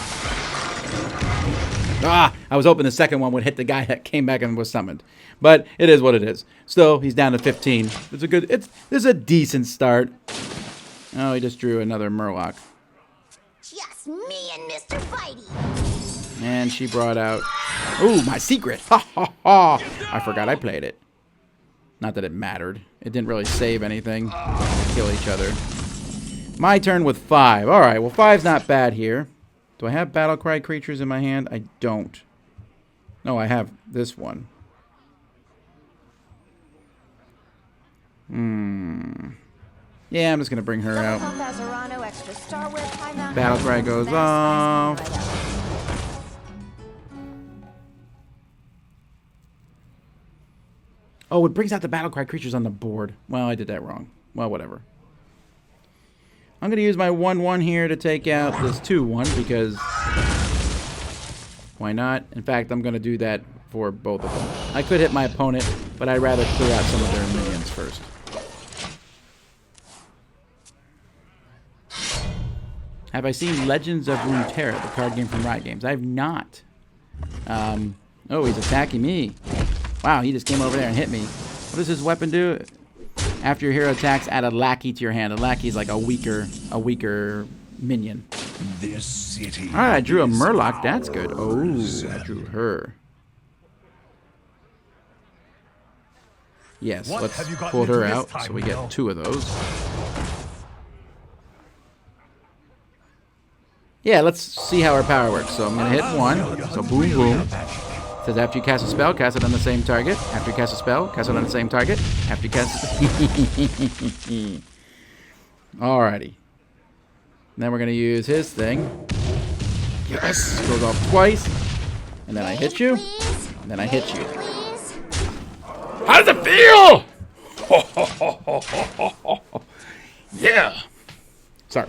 Ah, I was hoping the second one would hit the guy that came back and was summoned. But it is what it is. Still, he's down to 15. This is a decent start. Oh, he just drew another Murloc. Just me and Mr. Bitey. And she brought out... Ooh, my secret! Ha ha ha! I forgot I played it. Not that it mattered. It didn't really save anything. Kill each other. My turn with 5. Alright, well 5's not bad here. Do I have Battlecry creatures in my hand? I don't. No, I have this one. Yeah, I'm just going to bring her out. Battlecry goes off. Oh, it brings out the Battlecry creatures on the board. Well, I did that wrong. Well, whatever. I'm going to use my 1/1 here to take out this 2/1 because why not? In fact, I'm going to do that for both of them. I could hit my opponent, but I'd rather clear out some of their minions first. Have I seen Legends of Runeterra, the card game from Riot Games? I have not. Oh, he's attacking me. Wow, he just came over there and hit me. What does his weapon do? After your hero attacks, add a lackey to your hand. A lackey is like a weaker minion. This city. All right, I drew a Murloc. That's good. Oh, I drew her. Yes, let's pull her out so we get 2 of those. Yeah, let's see how our power works. So I'm going to hit 1. So boom, boom. It says after you cast a spell, cast it on the same target. After you cast a spell, cast it on the same target. After you cast it... Alrighty. Then we're going to use his thing. Yes! Goes off twice. And then I hit you. And then I hit you. How does it feel? Yeah. Sorry.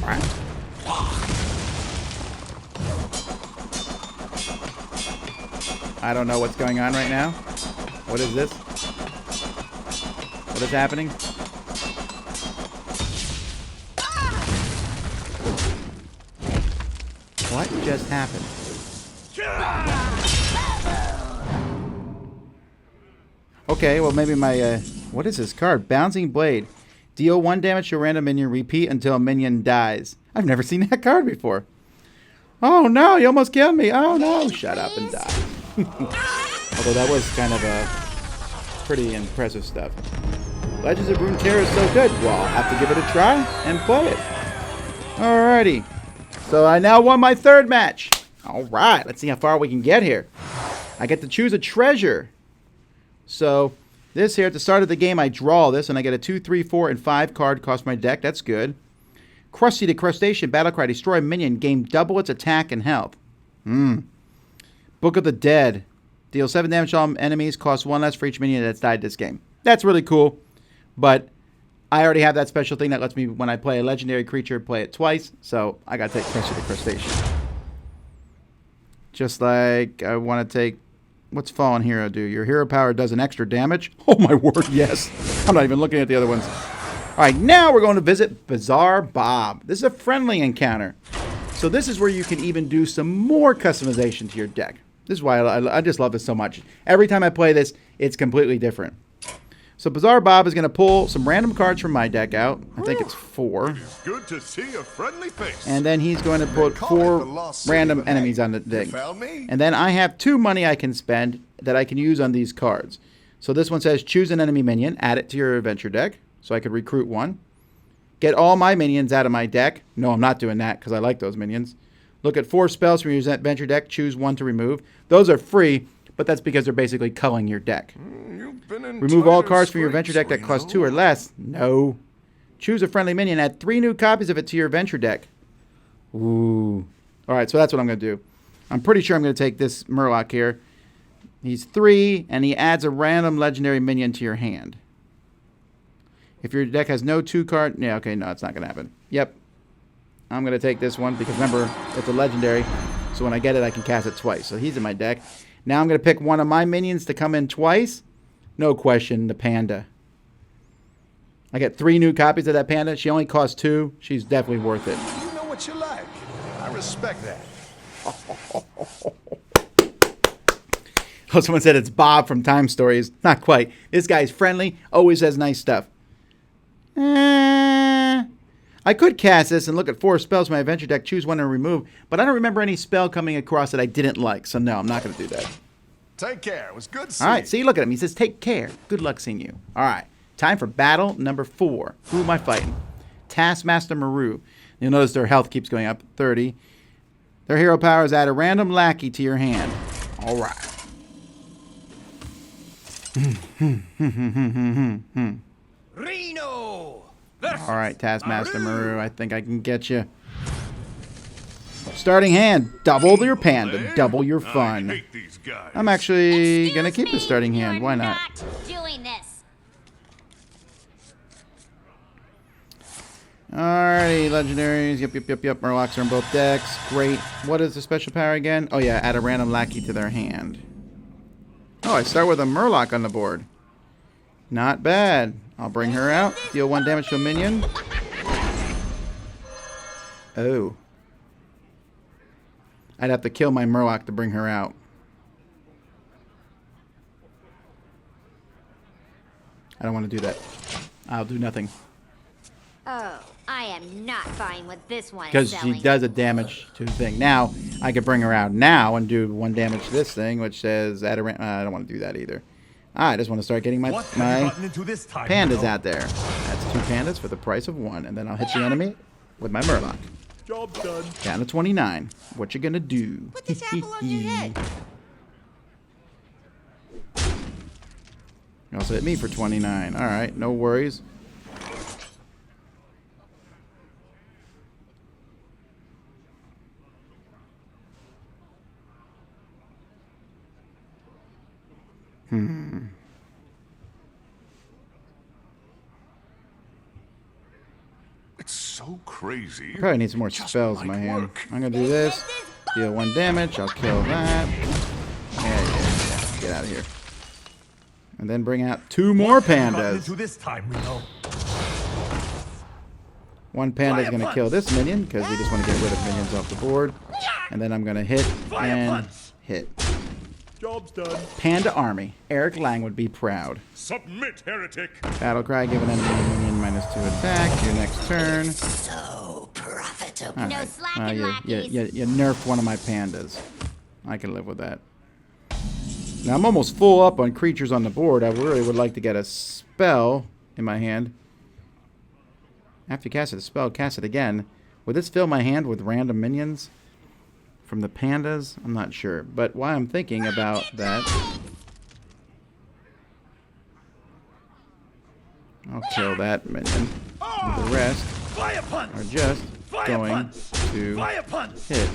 Alright. I don't know what's going on right now. What is this? What is happening? What just happened? Okay, well maybe my, what is this card? Bouncing Blade. Deal 1 damage to a random minion, repeat until a minion dies. I've never seen that card before. Oh no, you almost killed me. Oh no, shut up and die. Although that was kind of a pretty impressive stuff. Legends of Runeterra is so good. Well, I'll have to give it a try and play it. Alrighty. So I now won my 3rd match. Alright, let's see how far we can get here. I get to choose a treasure. So this here, at the start of the game, I draw this, and I get a 2, 3, 4, and 5 card cost my deck. That's good. Crusty the Crustacean, Battlecry, destroy a minion, gain double its attack and health. Book of the Dead. Deal 7 damage to all enemies, cost 1 less for each minion that's died this game. That's really cool, but I already have that special thing that lets me, when I play a legendary creature, play it twice, so I gotta take Crusty the Crustacean. Just like I want to take... What's Fallen Hero do? Your hero power does an extra damage? Oh my word, yes. I'm not even looking at the other ones. Alright, now we're going to visit Bizarre Bob. This is a friendly encounter. So this is where you can even do some more customization to your deck. This is why I just love this so much. Every time I play this, it's completely different. So Bizarre Bob is going to pull some random cards from my deck out. I think it's 4. Good to see a friendly face. And then he's going to put 4 random enemies on the thing. And then I have 2 money I can spend that I can use on these cards. So this one says choose an enemy minion, add it to your adventure deck. So I could recruit one. Get all my minions out of my deck. No, I'm not doing that because I like those minions. Look at 4 spells from your adventure deck. Choose one to remove. Those are free, but that's because they're basically culling your deck. Remove all cards from your adventure deck that cost 2 or less. No. Choose a friendly minion. Add 3 new copies of it to your adventure deck. Ooh. All right, so that's what I'm going to do. I'm pretty sure I'm going to take this Murloc here. He's 3, and he adds a random legendary minion to your hand. If your deck has no 2 card... Yeah, okay, no, it's not going to happen. Yep. I'm going to take this one because, remember, it's a legendary. So when I get it, I can cast it twice. So he's in my deck. Now I'm going to pick one of my minions to come in twice. No question, the panda. I get 3 new copies of that panda. She only costs 2. She's definitely worth it. You know what you like. I respect that. Oh, someone said it's Bob from Time Stories. Not quite. This guy's friendly. Always has nice stuff. I could cast this and look at 4 spells from my adventure deck, choose one and remove, but I don't remember any spell coming across that I didn't like, so no, I'm not going to do that. Take care. It was good seeing All right, see, look at him. He says, take care. Good luck seeing you. All right, time for battle number 4. Who am I fighting? Taskmaster Maru. You'll notice their health keeps going up, 30. Their hero power is add a random lackey to your hand. All right. Reno! All right, Taskmaster Maru, I think I can get you. Starting hand, double your panda, double your I fun. hate these guys. I'm actually going to Excuse keep the me, starting hand. you're Why not? doing this. Alrighty, legendaries. Yep. Murlocs are in both decks. Great. What is the special power again? Oh, yeah, add a random lackey to their hand. Oh, I start with a Murloc on the board. Not bad. I'll bring her out. Deal 1 damage to a minion. Oh. I'd have to kill my Murloc to bring her out. I don't want to do that. I'll do nothing. Oh, I am not fine with this one. Because she does a damage to the thing. Now, I could bring her out now and do 1 damage to this thing, which says... I don't want to do that either. I just want to start getting my pandas out there. That's 2 pandas for the price of 1. And then I'll hit the enemy with my Murloc. Job done. Down to 29. What you gonna do? Put this apple on your head. You also hit me for 29. Alright, no worries. It's so crazy. Probably need some more Just spells in like my hand. work. I'm gonna do this. Deal 1 damage. I'll kill that. Yeah. Get out of here. And then bring out 2 more pandas. This time, Reno. 1 panda is gonna kill this minion because we just want to get rid of minions off the board. And then I'm gonna hit and hit. Job's done. Panda army. Eric Lang would be proud. Submit, heretic! Battle cry. Give an enemy minion -2 attack. Your next turn. So profitable. All No right. slacking, You lackeys. nerfed one of my pandas. I can live with that. Now I'm almost full up on creatures on the board. I really would like to get a spell in my hand. After you cast a spell, cast it again. Would this fill my hand with random minions from the pandas? I'm not sure. But while I'm thinking about that, I'll kill that minion. And the rest are just going to hit.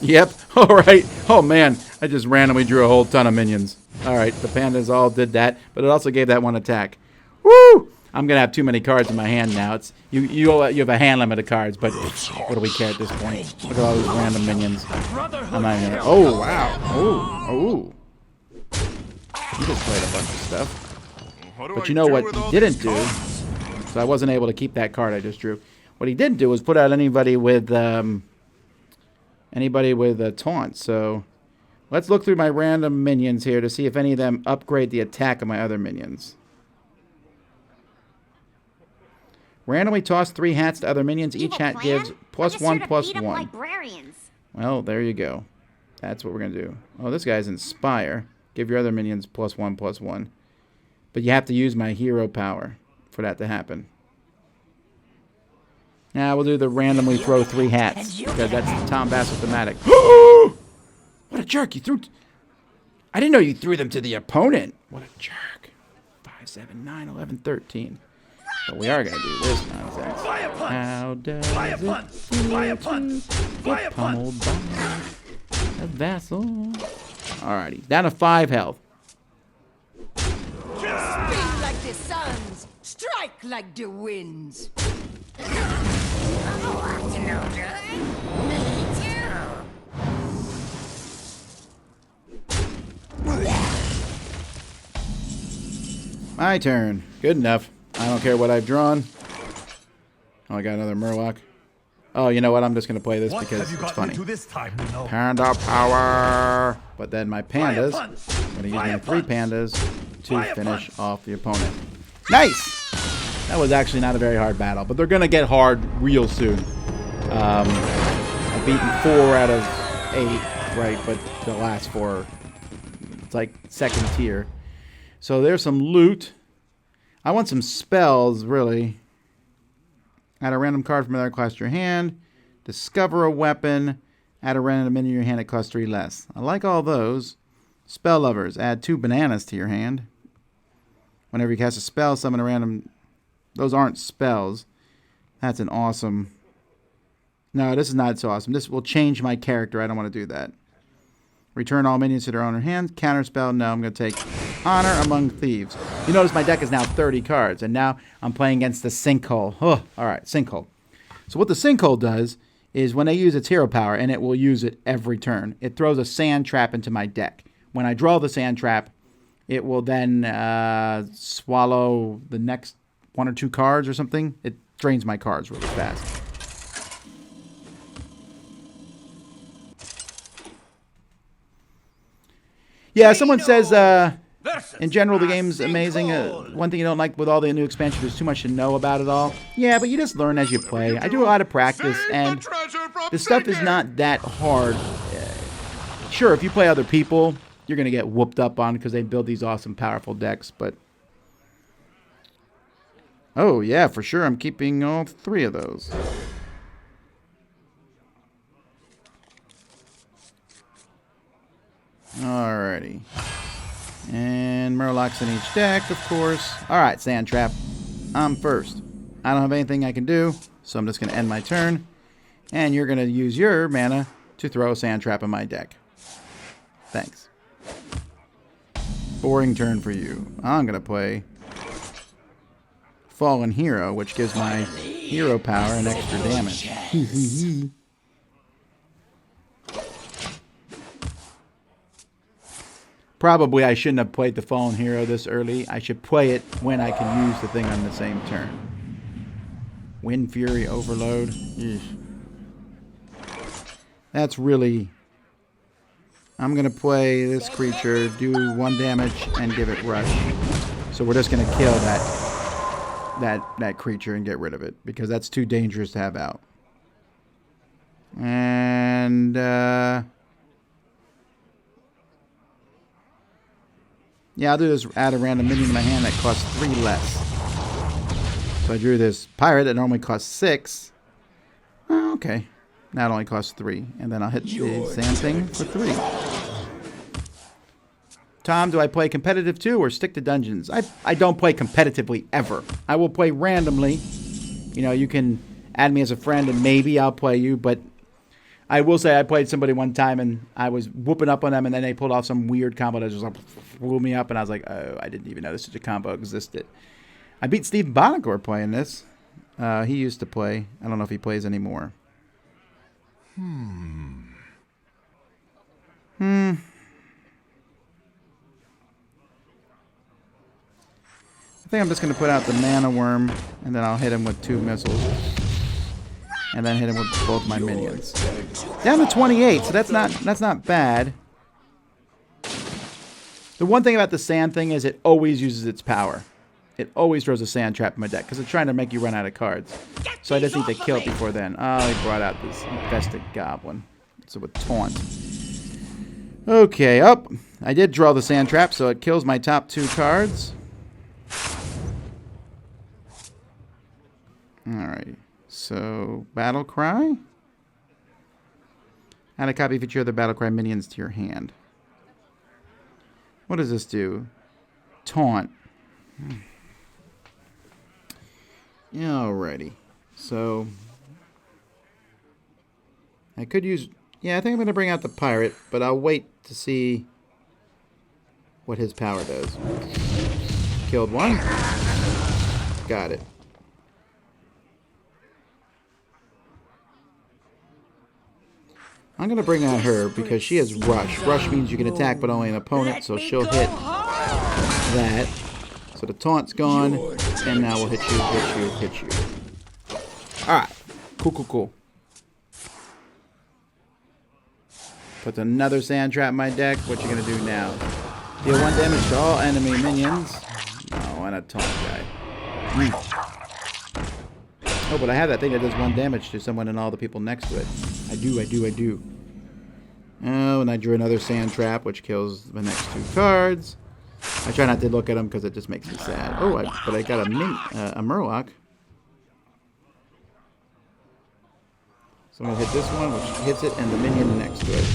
Yep. All right. Oh, man. I just randomly drew a whole ton of minions. All right. The pandas all did that, but it also gave that 1 attack. Woo! I'm going to have too many cards in my hand now. It's you have a hand limit of cards, but what do we care at this point? Look at all these random minions. I'm not even... Oh, wow. Oh. You just played a bunch of stuff. But you know what he didn't do? So I wasn't able to keep that card I just drew. What he didn't do was put out anybody with a taunt. So let's look through my random minions here to see if any of them upgrade the attack of my other minions. Randomly toss 3 hats to other minions. Each Evil hat plan? gives I'm plus just 1 here to plus beat up 1. librarians. Well, there you go. That's what we're going to do. Oh, this guy's Inspire. Give your other minions plus 1 plus 1. But you have to use my hero power for that to happen. Now we'll do the randomly throw 3 hats. Because that's the Tom Vasel thematic. What a jerk. You threw... I didn't know you threw them to the opponent. What a jerk. 5, 7, 9, 11, 13. But we are going to do this nonsense. How does it feel to get pummeled by a Vasel? Alrighty. Down to 5 health. Spin like the suns, strike like the winds. My turn. Good enough. I don't care what I've drawn. Oh, I got another Murloc. Oh, you know what? I'm just going to play this because it's funny. Panda power! But then my pandas, I'm going to use my 3 pandas to finish off the opponent. Nice! That was actually not a very hard battle, but they're going to get hard real soon. I've beaten 4 out of 8, right? But the last 4, it's like second tier. So there's some loot. I want some spells, really. Add a random card from another class to your hand. Discover a weapon. Add a random minion to your hand at cost 3 less. I like all those. Spell lovers. Add 2 bananas to your hand. Whenever you cast a spell, summon a random... Those aren't spells. That's an awesome... No, this is not so awesome. This will change my character. I don't want to do that. Return all minions to their owner hands. Counterspell. No, I'm going to take Honor Among Thieves. You notice my deck is now 30 cards, and now I'm playing against the Sinkhole. Oh, all right, Sinkhole. So what the Sinkhole does is when I use its hero power, and it will use it every turn, it throws a sand trap into my deck. When I draw the sand trap, it will then swallow the next 1 or 2 cards or something. It drains my cards really fast. Yeah, someone says, in general, the game's amazing. One thing you don't like with all the new expansions, there's too much to know about it all. Yeah, but you just learn as you play. I do a lot of practice, and the stuff is not that hard. Sure, if you play other people, you're going to get whooped up on because they build these awesome, powerful decks, but... Oh, yeah, for sure. I'm keeping all 3 of those. Alrighty. And Murlocs in each deck, of course. Alright, Sand Trap. I'm first. I don't have anything I can do, so I'm just going to end my turn. And you're going to use your mana to throw a Sand Trap in my deck. Thanks. Boring turn for you. I'm going to play Fallen Hero, which gives my hero power and extra damage. Probably I shouldn't have played the Fallen Hero this early. I should play it when I can use the thing on the same turn. Wind Fury Overload. Eesh. That's really... I'm going to play this creature, do 1 damage, and give it Rush. So we're just going to kill that creature and get rid of it, because that's too dangerous to have out. And... yeah, I'll do this, add a random minion to my hand that costs 3 less. So I drew this pirate that normally costs 6. Oh, okay. Now it only costs 3. And then I'll hit the same thing for 3. Tom, do I play competitive too or stick to dungeons? I don't play competitively ever. I will play randomly. You know, you can add me as a friend and maybe I'll play you, but I will say I played somebody one time and I was whooping up on them and then they pulled off some weird combo that just like blew me up and I was like, oh, I didn't even know such a combo existed. I beat Steve Bonacore playing this. He used to play. I don't know if he plays anymore. I think I'm just going to put out the Mana Worm and then I'll hit him with 2 missiles. And then hit him with both my minions. Down to 28, so that's not bad. The one thing about the sand thing is it always uses its power. it always throws a sand trap in my deck because it's trying to make you run out of cards. So I just need to kill it before then. Oh, he brought out this infested goblin. So with taunt. Okay, up. I did draw the sand trap, so it kills my top 2 cards. Alright. So, Battle Cry. Add a copy of each of the Battle Cry minions to your hand. What does this do? Taunt. Alrighty. So, I could use... Yeah, I think I'm going to bring out the pirate, but I'll wait to see what his power does. Killed one. Got it. I'm going to bring out her because she has Rush. Rush means you can attack but only an opponent, so she'll hit that. So the taunt's gone, and now we'll hit you. Alright. Cool. Put another sand trap in my deck. What you going to do now? Deal 1 damage to all enemy minions. No, and a taunt guy. Oh, but I have that thing that does 1 damage to someone and all the people next to it. I do. Oh, and I drew another sand trap, which kills the next 2 cards. I try not to look at them because it just makes me sad. Oh, but I got a Murloc. So I'm going to hit this one, which hits it, and the minion next to it.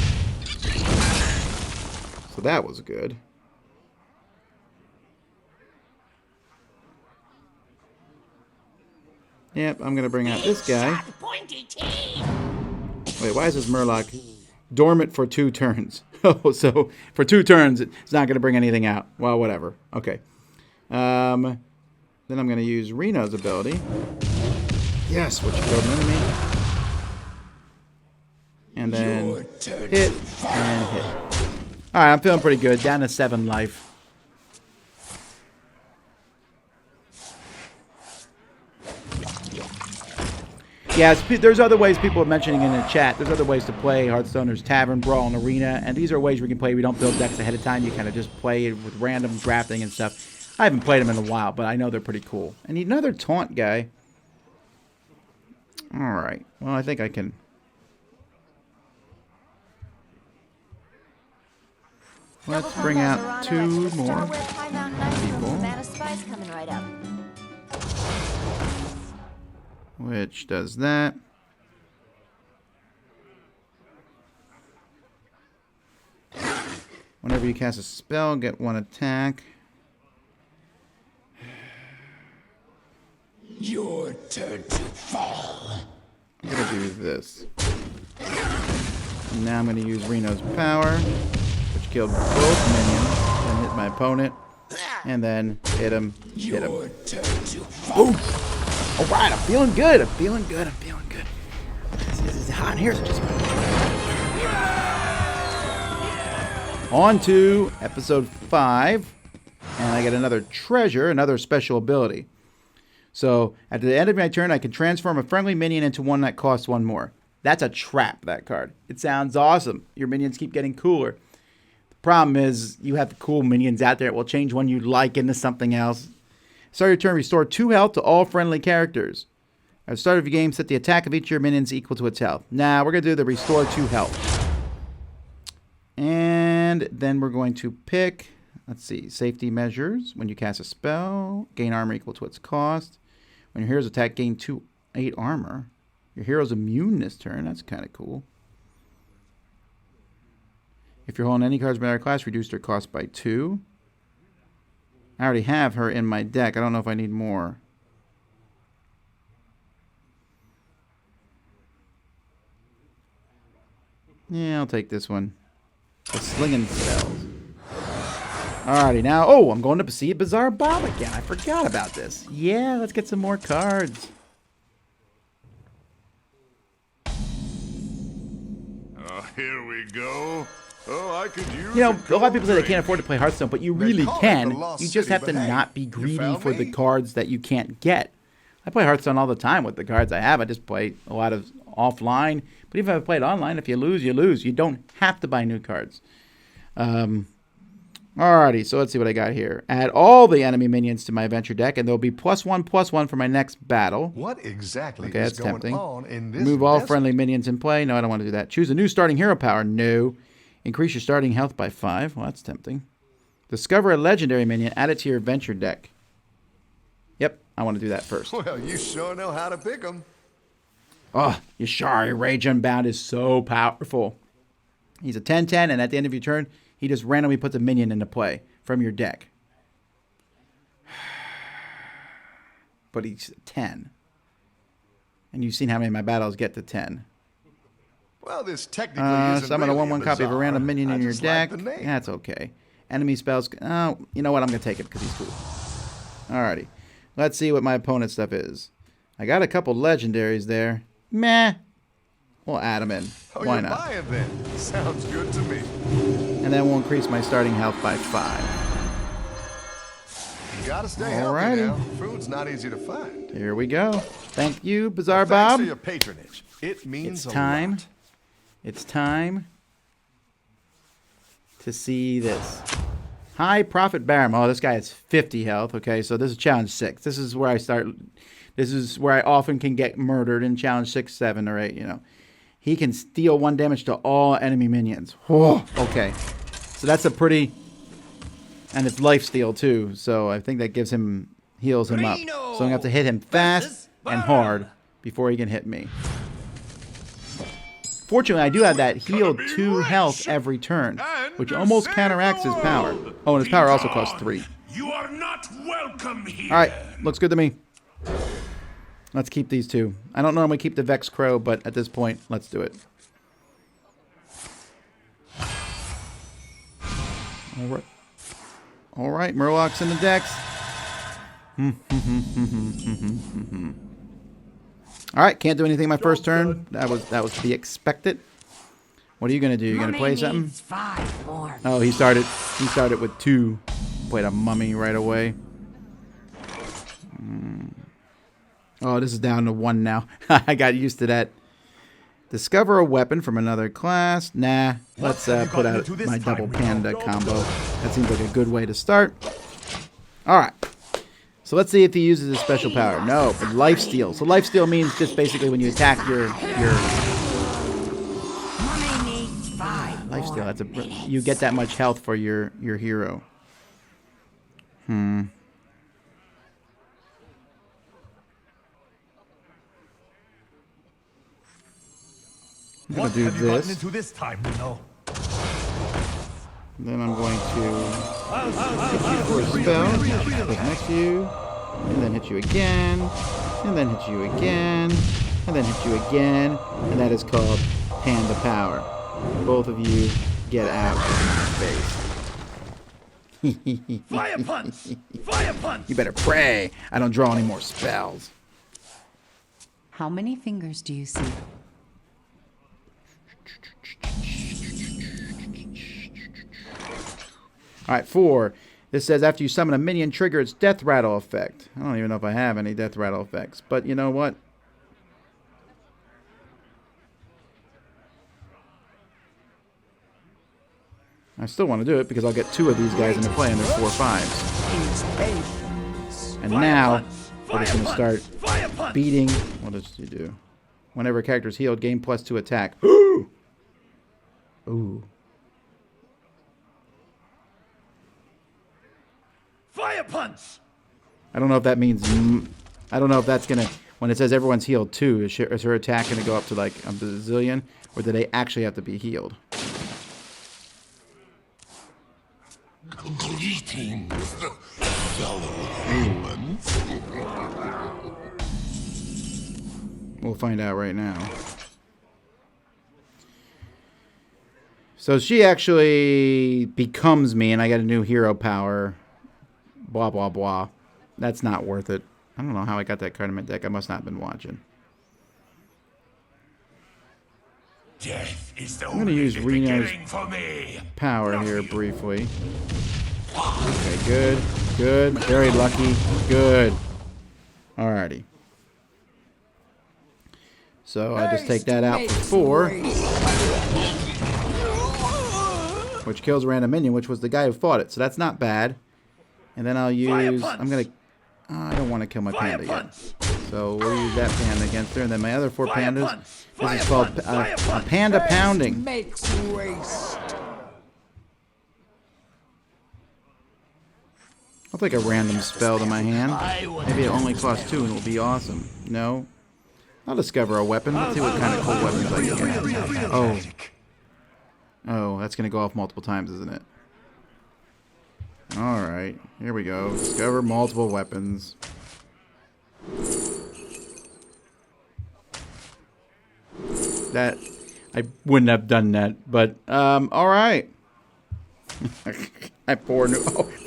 So that was good. Yep, I'm going to bring out this guy. Wait, why is this Murloc dormant for 2 turns? Oh, so for 2 turns, it's not going to bring anything out. Well, whatever. Okay. Then I'm going to use Reno's ability. Yes, which killed an enemy. And then hit and hit. Alright, I'm feeling pretty good. Down to 7 life. Yeah, there's other ways people are mentioning in the chat. There's other ways to play Hearthstone. There's Tavern, Brawl, and Arena. And these are ways we can play. We don't build decks ahead of time. You kind of just play with random drafting and stuff. I haven't played them in a while, but I know they're pretty cool. I need another taunt guy. Alright. Well, I think I can... Let's bring out 2 more people. Which does that. Whenever you cast a spell, get 1 attack. Your turn to fall. I'm going to do this. And now I'm going to use Reno's power, which killed both minions, then hit my opponent, and then hit him, hit him. Boom! Alright, I'm feeling good. This is hot in here. So just... On to episode 5. And I get another treasure, another special ability. So, at the end of my turn, I can transform a friendly minion into one that costs 1 more. That's a trap, that card. It sounds awesome. Your minions keep getting cooler. The problem is, you have the cool minions out there. It will change one you like into something else. Start your turn, restore 2 health to all friendly characters. At the start of your game, set the attack of each of your minions equal to its health. Now, we're going to do the restore 2 health. And then we're going to pick, let's see, safety measures. When you cast a spell, gain armor equal to its cost. When your hero's attack, gain 8 armor. Your hero's immune this turn. That's kind of cool. If you're holding any cards by our class, reduce their cost by 2. I already have her in my deck. I don't know if I need more. Yeah, I'll take this one. The slinging spells. Alrighty, now... Oh, I'm going to see a Bizarre Bomb again. I forgot about this. Yeah, let's get some more cards. Here we go. Oh, I could use You know, a lot of people say they can't afford to play Hearthstone, but you really can. You just have to not be greedy for the cards that you can't get. I play Hearthstone all the time with the cards I have. I just play a lot of offline. But even if I play it online, if you lose, you lose. You don't have to buy new cards. Alrighty, so let's see what I got here. Add all the enemy minions to my adventure deck, and there'll be +1/+1 for my next battle. What exactly Okay, is that's going tempting. on in this Remove all desert? friendly minions in play. No, I don't want to do that. Choose a new starting hero power. No. Increase your starting health by 5. Well, that's tempting. Discover a legendary minion. Add it to your adventure deck. Yep, I want to do that first. Well, you sure know how to pick them. Oh, Yashari Rage Unbound is so powerful. He's a 10/10, and at the end of your turn, he just randomly puts a minion into play from your deck. But he's 10. And you've seen how many of my battles get to 10. Well, this technically isn't Summon a really 1/1 copy of a bizarre. random minion I in your just like deck. the name. That's okay. Enemy spells. Oh, you know what? I'm going to take it because he's cool. Alrighty. Let's see what my opponent's stuff is. I got a couple legendaries there. Meh. We'll add them in. Oh, Why you're not? buying then? Sounds good to me. And then we'll increase my starting health by 5. You gotta stay healthy Alrighty. now. Food's not easy to find. Here we go. Thank you, Bizarre Thanks Bob. for your patronage. It means It's a time. lot. It's time to see this. High Profit Baron. Oh, this guy has 50 health. Okay, so this is challenge 6. This is where I start. This is where I often can get murdered in challenge 6, 7, or 8, you know. He can deal 1 damage to all enemy minions. Oh, okay. So that's a pretty... And it's lifesteal too, so I think that gives him... heals him up. So I'm going to have to hit him fast and hard before he can hit me. Fortunately, I do have that heal 2 health every turn, which almost counteracts his power. Oh, and his power also costs 3. You are not welcome here. Alright, looks good to me. Let's keep these 2. I don't normally keep the Vex Crow, but at this point, let's do it. Alright. Alright, Murloc's in the decks. Alright, can't do anything my first turn. That was to be expected. What are you gonna do? You gonna play something? 5 more. Oh, he started with 2. Played a mummy right away. Oh, this is down to 1 now. I got used to that. Discover a weapon from another class. Nah, let's put out my double panda combo. That seems like a good way to start. Alright. So let's see if he uses his special power. No, but lifesteal. So lifesteal means just basically when you attack your Mummy needs 5 lifesteal. That's you get that much health for your hero. I'm gonna do this. into this time, you know? Then I'm going to hit you for a spell, click next to you, and then hit you again, and then hit you again, and then hit you again, and that is called Panda Power. Both of you get out of my face. Fire punch! Fire punch! You better pray I don't draw any more spells. How many fingers do you see? Alright, 4. This says after you summon a minion, trigger its death rattle effect. I don't even know if I have any death rattle effects, but you know what? I still want to do it because I'll get 2 of these guys into play and there's 4 5s. And now we're just going to start beating. What does he do? Whenever a character is healed, gain +2 attack. Ooh. Fire punch! I don't know if that means... I don't know if that's going to... When it says everyone's healed too, is her attack going to go up to like a bazillion? Or do they actually have to be healed? Greetings, fellow humans. We'll find out right now. So she actually becomes me and I get a new hero power. Blah, blah, blah. That's not worth it. I don't know how I got that card in my deck. I must not have been watching. Death is the I'm going to use Reno's beginning for me. power here briefly. Okay, good. Good. Very lucky. Good. Alrighty. So I just take that out for 4. which kills a random minion, which was the guy who fought it. So that's not bad. And then I'll use... I'm going to... I don't want to kill my panda yet. So we'll use that panda against her. And then my other 4 pandas. This is called a panda pounding. Makes waste. I'll take a random spell to my hand. Maybe it only costs 2 and it'll be awesome. No. I'll discover a weapon. Let's see what kind of cool weapons I can get. Oh. Oh, that's going to go off multiple times, isn't it? Alright. Here we go. Discover multiple weapons. That... I wouldn't have done that, but, alright. I have 4 new...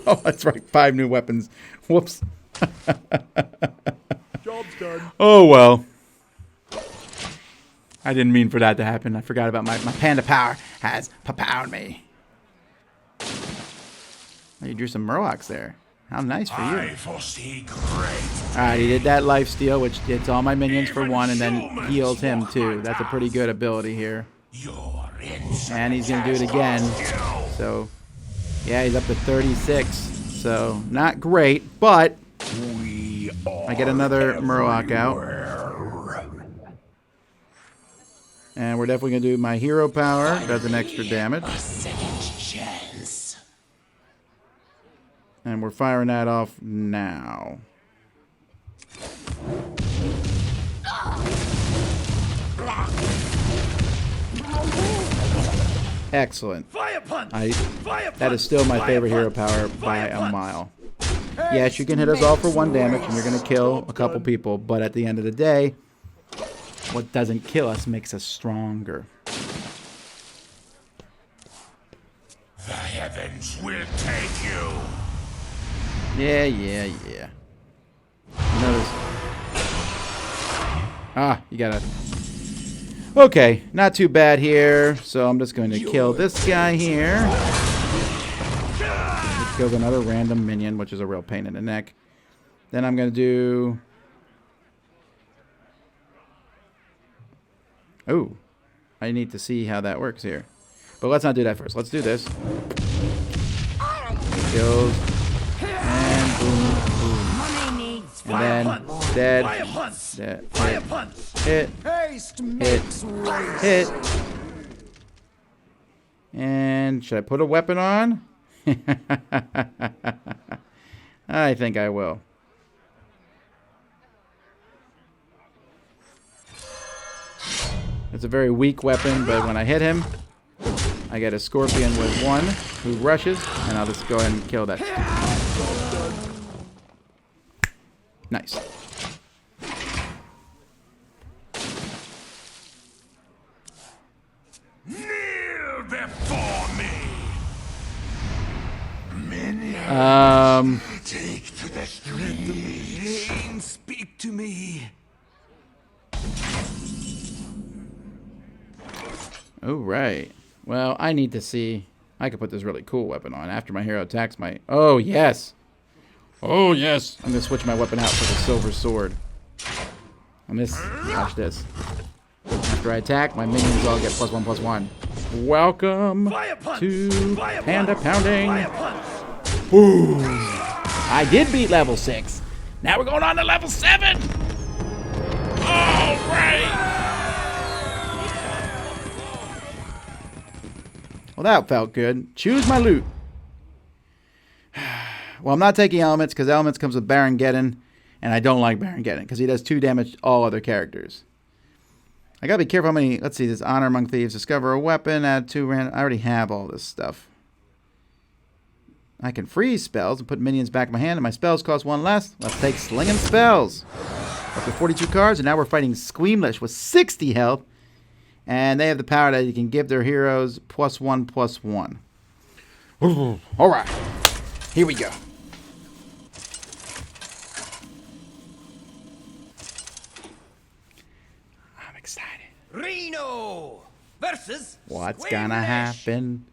Oh, that's right. 5 new weapons. Whoops. Job's done. Oh, well. I didn't mean for that to happen. I forgot about my panda power has powered me. Oh, you drew some Murlocs there. How nice for you. I foresee great. Alright, he did that life steal, which hits all my minions for 1 and then heals him too. That's a pretty good ability here. You're And he's going to do it again. So, yeah, he's up to 36. So, not great, but I get another Murloc out. And we're definitely going to do my hero power. Does an extra damage. And we're firing that off now. Excellent. That is still my favorite hero power by a mile. Yes, you can hit us all for 1 damage and you're going to kill a couple people. But at the end of the day, what doesn't kill us makes us stronger. The heavens will take you. Yeah. Notice. Ah, you gotta... Okay, not too bad here. So I'm just going to kill this guy here. Which kills another random minion, which is a real pain in the neck. Then I'm going to do... Oh, I need to see how that works here. But let's not do that first. Let's do this. Kills. And boom, boom. And then dead. Hit. Hit. And should I put a weapon on? I think I will. It's a very weak weapon, but when I hit him, I get a scorpion with 1 who rushes, and I'll just go ahead and kill that. Nice. Kneel before me. Take to the streets. Pain, speak to me. Oh, right. Well, I need to see. I could put this really cool weapon on after my hero attacks my... Oh, yes. Oh, yes. I'm going to switch my weapon out for the silver sword. And this... Watch this. After I attack, my minions all get +1/+1. Welcome to Panda Pounding. Ooh. I did beat level 6. Now we're going on to level 7. All right. Well, that felt good. Choose my loot. Well, I'm not taking elements because elements comes with Baron Geddon, and I don't like Baron Geddon because he does 2 damage to all other characters. I gotta be careful how many. Let's see. This Honor Among Thieves. Discover a weapon. Add 2 random. I already have all this stuff. I can freeze spells and put minions back in my hand, and my spells cost 1 less. Let's take Slinging Spells. Up to 42 cards, and now we're fighting Squeamish with 60 health. And they have the power that you can give their heroes +1/+1. All right. Here we go. I'm excited. Reno versus What's gonna happen?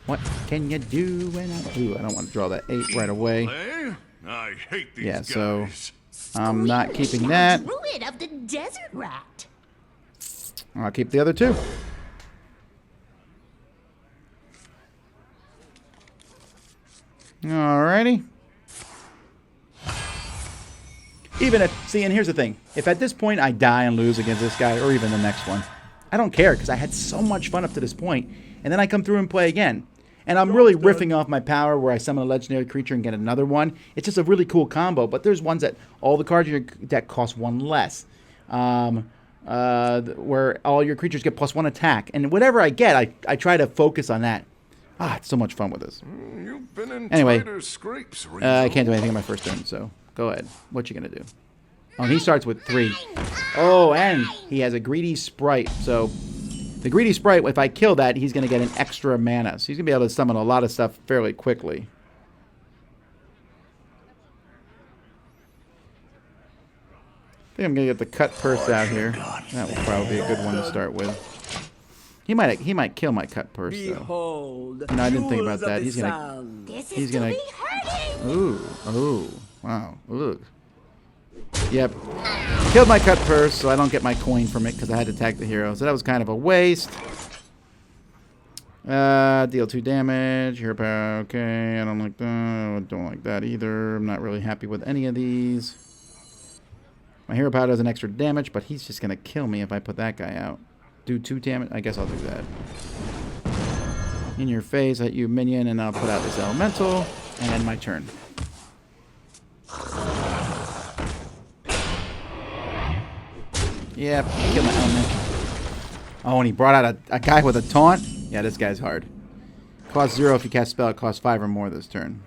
What can you do when ooh, I don't want to draw that 8 right away. Hey, I hate these Yeah, so guys. I'm not keeping that. Druid of the desert rat. I'll keep the other 2. Alrighty. See, and here's the thing. If at this point I die and lose against this guy, or even the next one, I don't care, because I had so much fun up to this point, and then I come through and play again. And I'm really riffing off my power where I summon a legendary creature and get another one. It's just a really cool combo, but there's ones that all the cards in your deck cost one less. Where all your creatures get +1 attack. And whatever I get, I try to focus on that. It's so much fun with this. You've been in Anyway, tighter scrapes, I can't do anything on my first turn, so go ahead. What you gonna do? Oh, and he starts with 3. Oh, and he has a greedy sprite. So the greedy sprite, if I kill that, he's gonna get an extra mana. So he's gonna be able to summon a lot of stuff fairly quickly. I think I'm gonna get the cut purse out here. That will probably be a good one to start with. He might kill my cut purse though. Behold, No, I didn't think about that. jewels He's of the gonna. sun. This He's is gonna. to be hurting. Ooh, wow, look. Yep, killed my cut purse, so I don't get my coin from it because I had to tag the hero. So that was kind of a waste. Deal 2 damage. Hero power. Okay, I don't like that. I don't like that either. I'm not really happy with any of these. My hero power does an extra damage, but he's just gonna kill me if I put that guy out. Do 2 damage. I guess I'll do that. In your face at you, minion, and I'll put out this elemental, and end my turn. Yep, kill my elemental. Oh, and he brought out a guy with a taunt? Yeah, this guy's hard. Costs 0 if you cast spell. It costs 5 or more this turn.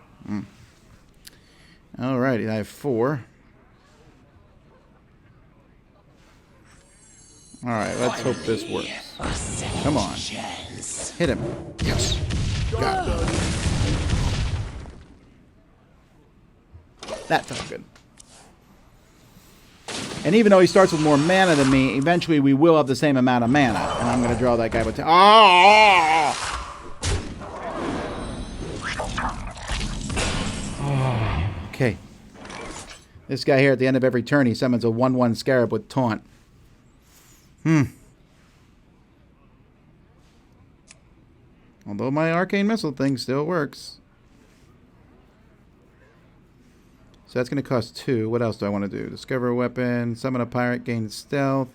Alrighty, I have 4. Alright, let's hope this works. Come on. Hit him. Yes. Got it. That felt good. And even though he starts with more mana than me, eventually we will have the same amount of mana. And I'm going to draw that guy with... Okay. This guy here at the end of every turn, he summons a 1/1 scarab with taunt. Although my arcane missile thing still works. So that's going to cost 2. What else do I want to do? Discover a weapon, summon a pirate, gain stealth.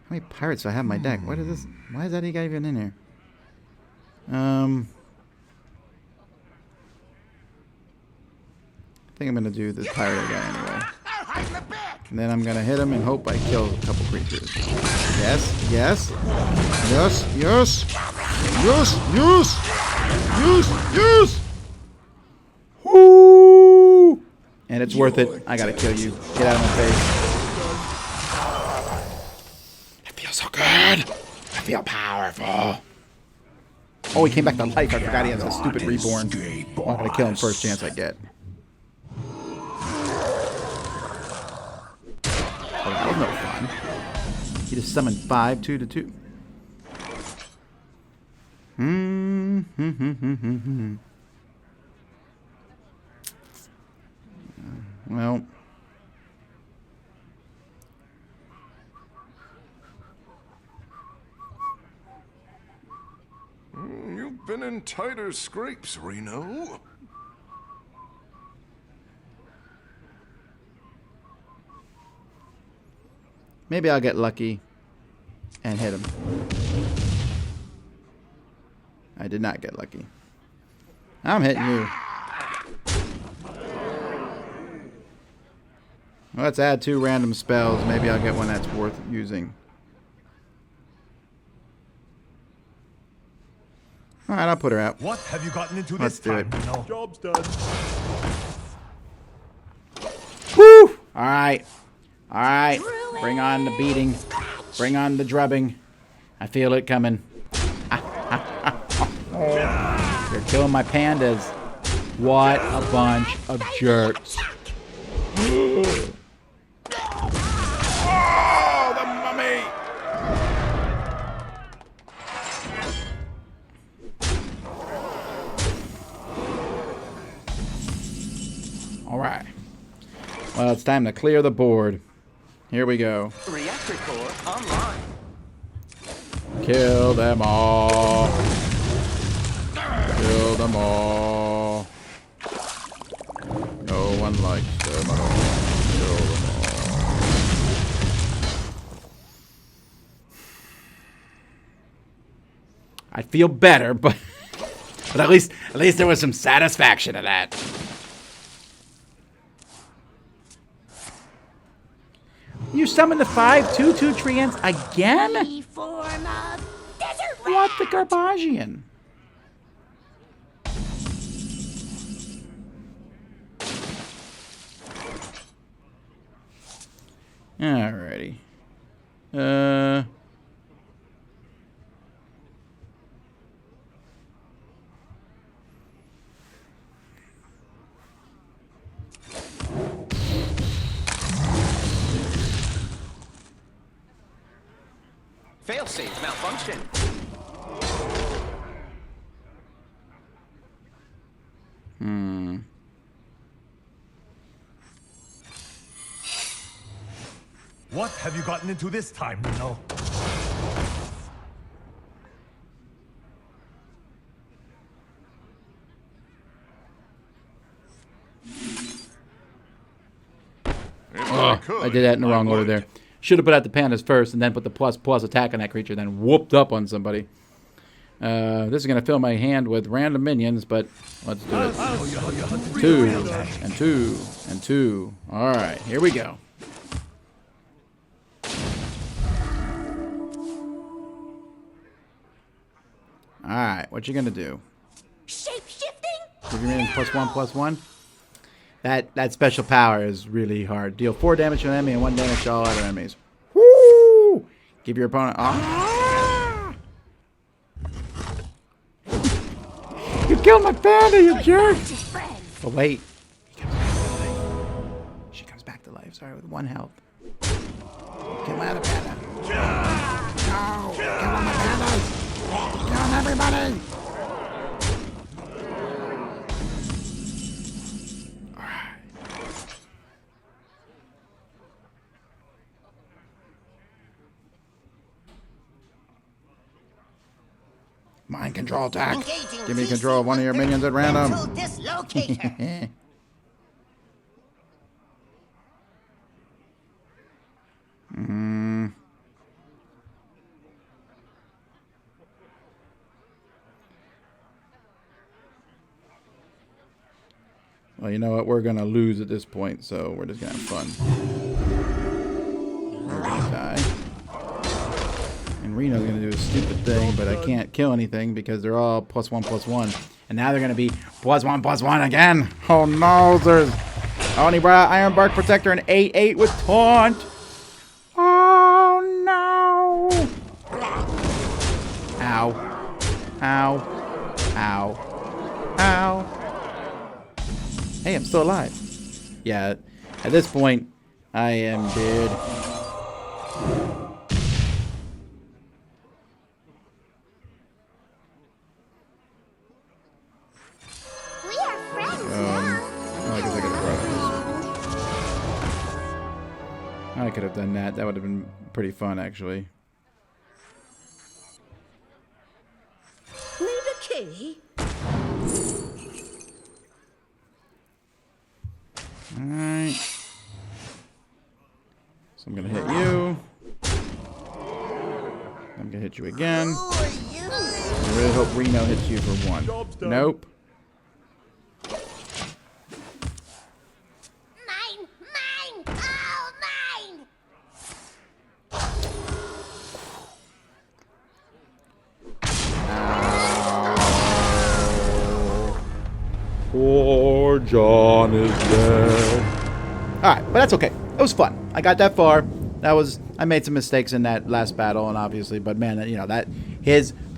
How many pirates do I have in my deck? Why is that guy even in here? I think I'm going to do this pirate guy anyway. And then I'm going to hit him and hope I kill a couple creatures. Yes, yes. Yes, yes. Yes, yes. Yes, yes. Woo! And it's worth it. I got to kill you. Get out of my face. It feels so good. I feel powerful. Oh, he came back to life. I forgot he has a stupid reborn. Well, I'm going to kill him first chance I get. Oh, that was no fun. He just summoned 5, 2 to 2. Well. You've been in tighter scrapes, Reno. Maybe I'll get lucky and hit him. I did not get lucky. I'm hitting you. Well, let's add 2 random spells. Maybe I'll get one that's worth using. Alright, I'll put her out. What have you gotten into Let's this do time? it. No. Job's done. Woo! Alright. Alright. Bring on the beating. Bring on the drubbing. I feel it coming. You're killing my pandas. What a bunch of jerks. Oh, the mummy! Alright. Well, it's time to clear the board. Here we go. Reactor core online. Kill them all. them all. No one likes them at all. Kill them all. I feel better, but at least there was some satisfaction in that. You summoned the 5/2/2 treants again? The form of desert What the Garbagian? Alrighty. Failsafe malfunction. What have you gotten into this time, Reno? Oh, I did that in the wrong order there. Should have put out the pandas first and then put the ++ attack on that creature, then whooped up on somebody. This is going to fill my hand with random minions, but let's do it. 2 and 2 and 2. All right, here we go. All right, what you going to do? shape-shifting? Give your minions +1/+1. That special power is really hard. Deal 4 damage to an enemy and 1 damage to all other enemies. Woo! Give your opponent... Ah! You killed my panda, you jerk! But wait. She comes back to life, sorry, with 1 health. Kill my other panda. No! Kill all my pandas! Kill them, everybody! Mind control attack. Engaging Give me control of one of your minions at random. mental dislocator. Well, you know what? We're going to lose at this point, so we're just going to have fun. We're going to die. And Reno's going to do a stupid thing, but I can't kill anything because they're all +1/+1. And now they're going to be +1/+1 again. Oh, no. There's Oni Bra, Iron Bark Protector, and 8/8 with Taunt. Oh, no. Ow. Ow. Ow. Ow. Hey, I'm still alive. Yeah, at this point, I am dead. We are friends now. I guess I could have brought this. I could have done that. That would have been pretty fun, actually. Need a key? Alright. So I'm going to hit you. I'm going to hit you again. Who are you? I really hope Reno hits you for 1. Nope. Mine! Mine! All mine! Poor John is dead. Alright, but that's okay. It was fun. I got that far. I made some mistakes in that last battle, and obviously, but man, you know, the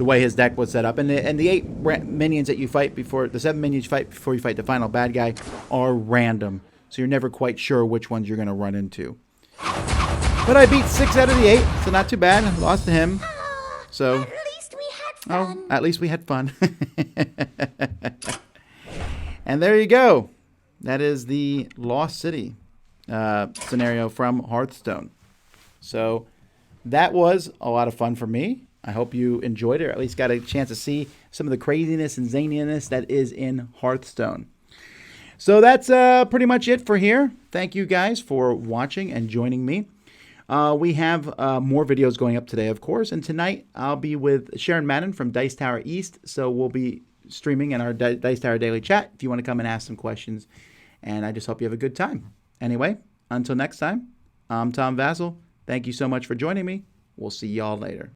way his deck was set up, and the 8 minions that you fight before, the 7 minions you fight before you fight the final bad guy are random. So you're never quite sure which ones you're going to run into. But I beat 6 out of the 8, so not too bad. I lost to him. So, At least we had fun. at least we had fun. And there you go. That is the Lost City scenario from Hearthstone. So that was a lot of fun for me. I hope you enjoyed it, or at least got a chance to see some of the craziness and zaniness that is in Hearthstone. So that's pretty much it for here. Thank you guys for watching and joining me. We have more videos going up today, of course, and tonight I'll be with Sharon Madden from Dice Tower East, so we'll be streaming in our Dice Tower Daily Chat if you want to come and ask some questions, and I just hope you have a good time. Anyway, until next time, I'm Tom Vasel. Thank you so much for joining me. We'll see y'all later.